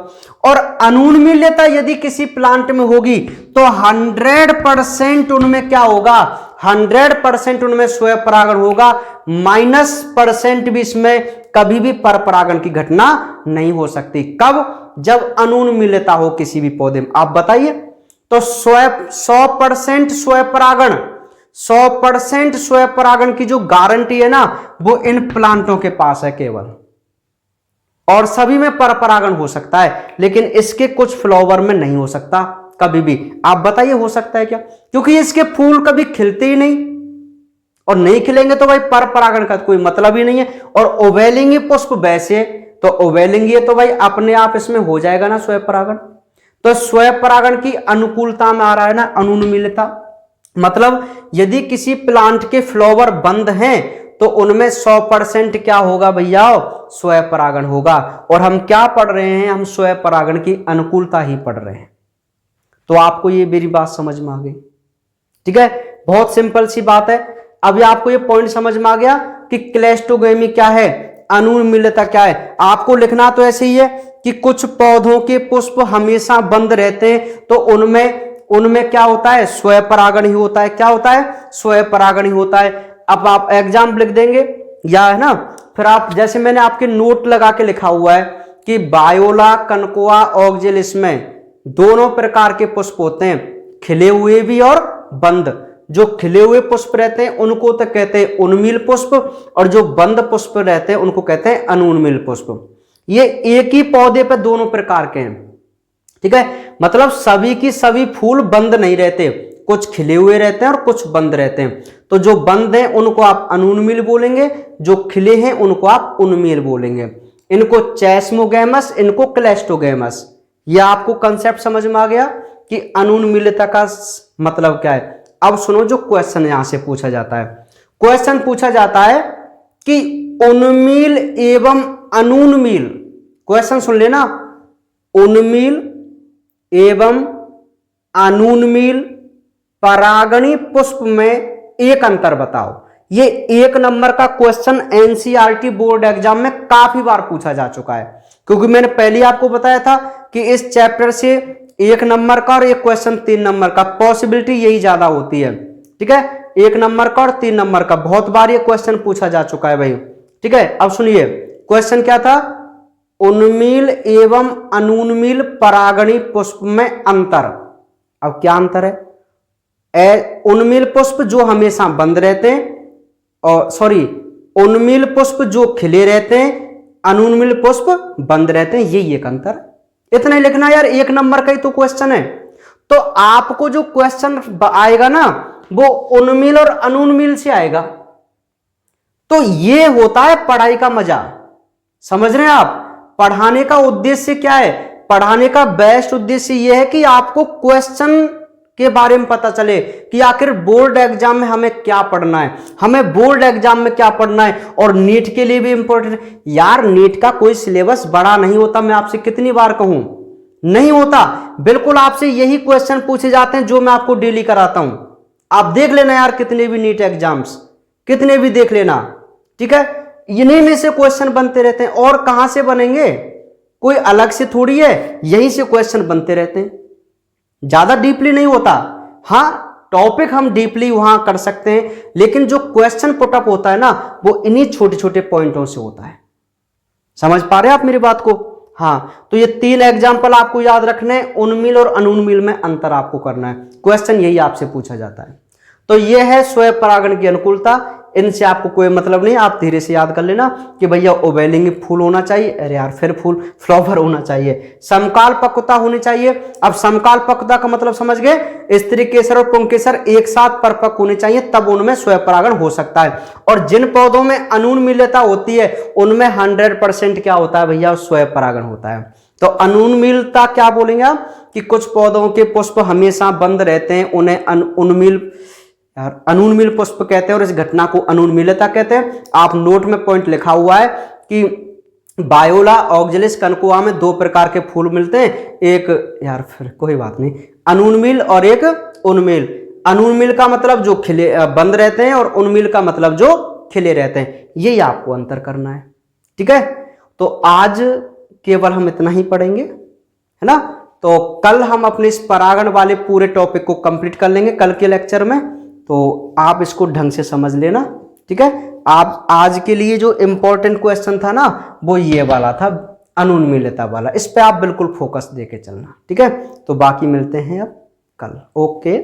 और अनुन्मील्यता यदि किसी प्लांट में होगी तो 100% उनमें क्या होगा? 100% उनमें स्वयं परागण होगा। -% भी इसमें कभी भी परपरागण की घटना नहीं हो सकती। कब? जब अनुन्मील्यता हो किसी भी पौधे में। आप बताइए। तो 100% स्वयं परागण, 100% स्वयं परागण की जो गारंटी है ना वो इन प्लांटों के पास है केवल, और सभी में परपरागण हो सकता है, लेकिन इसके कुछ फ्लावर में नहीं हो सकता कभी भी। आप बताइए हो सकता है क्या? क्योंकि इसके फूल कभी खिलते ही नहीं, और नहीं खिलेंगे तो भाई परपरागण का कोई मतलब ही नहीं है। और उभयलिंगी पुष्प वैसे तो उभयलिंगी है तो भाई अपने आप इसमें हो जाएगा ना स्वयं परागण। तो स्वयं परागण की अनुकूलता में आ रहा है ना अनुन्मीलता। मतलब यदि किसी प्लांट के फ्लावर बंद हैं तो उनमें 100% क्या होगा भैया? स्वयं परागण होगा। और हम क्या पढ़ रहे हैं? हम स्वयं परागण की अनुकूलता ही पढ़ रहे हैं। तो आपको ये मेरी बात समझ में आ गई? ठीक है, बहुत सिंपल सी बात है। अभी आपको ये पॉइंट समझ में आ गया कि क्लेस्टोगेमी क्या है, अनुन्मीलता क्या है। आपको लिखना तो ऐसे ही है कि कुछ पौधों के पुष्प हमेशा बंद रहते हैं तो उनमें क्या होता है? स्वयं परागण ही होता है। क्या होता है? स्वयं परागण ही होता है। अब आप एग्जाम लिख देंगे या है ना, फिर आप जैसे मैंने आपके नोट लगा के लिखा हुआ है कि बायोला, कनकोआ, ऑक्जिल, इसमें दोनों प्रकार के पुष्प होते हैं, खिले हुए भी और बंद। जो खिले हुए पुष्प रहते हैं उनको तो कहते हैं उन्मील पुष्प, और जो बंद पुष्प रहते हैं उनको कहते हैं अनुन्मील पुष्प। ये एक ही पौधे पर दोनों प्रकार के हैं। ठीक है, मतलब सभी की सभी फूल बंद नहीं रहते, कुछ खिले हुए रहते हैं और कुछ बंद रहते हैं। तो जो बंद हैं उनको आप अनुन्मील बोलेंगे, जो खिले हैं उनको आप उन्मील बोलेंगे। इनको चैस्मोगैमस, इनको क्लेस्टोगैमस। ये आपको कंसेप्ट समझ में आ गया कि अनुन्मीलता का मतलब क्या है। अब सुनो जो क्वेश्चन यहां से पूछा जाता है। क्वेश्चन पूछा जाता है कि उन्मील एवं अनुन्मील, क्वेश्चन सुन लेना, उन्मील एवं अनुन्मील परागणी पुष्प में एक अंतर बताओ। ये 1 नंबर का क्वेश्चन एनसीईआरटी बोर्ड एग्जाम में काफी बार पूछा जा चुका है, क्योंकि मैंने पहले आपको बताया था कि इस चैप्टर से 1 नंबर का और एक क्वेश्चन 3 नंबर का पॉसिबिलिटी यही ज्यादा होती है। ठीक है, 1 नंबर का और 3 नंबर का बहुत बार ये क्वेश्चन पूछा जा चुका है भाई। ठीक है, अब सुनिए क्वेश्चन क्या था? उन्मील एवं अनुन्मील परागणी पुष्प में अंतर। अब क्या अंतर है? उन्मील पुष्प जो हमेशा बंद रहते हैं, और उन्मील पुष्प जो खिले रहते हैं, अनुन्मील पुष्प बंद रहते हैं, यही एक अंतर। इतना ही लिखना यार, 1 नंबर का ही तो क्वेश्चन है। तो आपको जो क्वेश्चन आएगा ना वो उन्मिल और अनुन्मिल से आएगा। तो ये होता है पढ़ाई का मजा। समझ रहे हैं आप? पढ़ाने का उद्देश्य क्या है? पढ़ाने का बेस्ट उद्देश्य यह है कि आपको क्वेश्चन के बारे में पता चले कि आखिर बोर्ड एग्जाम में हमें क्या पढ़ना है, हमें बोर्ड एग्जाम में क्या पढ़ना है। और नीट के लिए भी इंपॉर्टेंट है यार। नीट का कोई सिलेबस बड़ा नहीं होता, मैं आपसे कितनी बार कहूं, नहीं होता। बिल्कुल आपसे यही क्वेश्चन पूछे जाते हैं जो मैं आपको डेली कराता हूं। आप देख लेना यार, कितने भी नीट एग्जाम्स, कितने भी देख लेना, ठीक है। इन्हीं में से क्वेश्चन बनते रहते हैं। और कहां से बनेंगे? कोई अलग से थोड़ी है, यहीं से क्वेश्चन बनते रहते हैं। ज्यादा डीपली नहीं होता। हाँ, टॉपिक हम डीपली वहां कर सकते हैं, लेकिन जो क्वेश्चन पुटअप होता है ना वो इन्हीं छोटे छोटे पॉइंटों से होता है। समझ पा रहे हैं आप मेरी बात को? हाँ, तो ये 3 एग्जाम्पल आपको याद रखने हैं। उन्मिल और अनुन्मिल में अंतर आपको करना है, क्वेश्चन यही आपसे पूछा जाता है। तो ये है स्वयं परागण की अनुकूलता। इनसे आपको कोई मतलब नहीं, आप धीरे से याद कर लेना कि भैया ओवेलिंग फूल होना चाहिए, अरे यार फिर फूल फ्लावर होना चाहिए, समकाल पक्वता होनी चाहिए। अब समकाल पक्वता का मतलब समझ गए? स्त्री केसर और पुंकेसर एक साथ परिपक्व होने चाहिए, तब उनमें स्वयं परागण हो सकता है। और जिन पौधों में अनुन्मिलता होती है उनमें 100% क्या होता है भैया? स्वयं परागण होता है। तो अनुन्मिलता क्या बोलेंगे आप? कि कुछ पौधों के पुष्प हमेशा बंद रहते हैं, उन्हें अनुन्मिल पुष्प कहते हैं, और इस घटना को अनुन्मिलता कहते हैं। आप नोट में पॉइंट लिखा हुआ है कि बायोला ऑक्जेलिस कनकोआ में 2 प्रकार के फूल मिलते हैं, एक यार फिर कोई बात नहीं, अनुन्मिल और एक उन्मिल। अनुन्मिल का मतलब जो खिले बंद रहते हैं, और उन्मिल का मतलब जो खिले रहते हैं। यही आपको अंतर करना है, ठीक है। तो आज केवल हम इतना ही पढ़ेंगे, है ना। तो कल हम अपने इस परागण वाले पूरे टॉपिक को कंप्लीट कर लेंगे कल के लेक्चर में। तो आप इसको ढंग से समझ लेना, ठीक है। आप आज के लिए जो इंपॉर्टेंट क्वेश्चन था ना वो ये वाला था, अनुन्मिलता वाला। इस पे आप बिल्कुल फोकस देके चलना, ठीक है। तो बाकी मिलते हैं अब कल। ओके।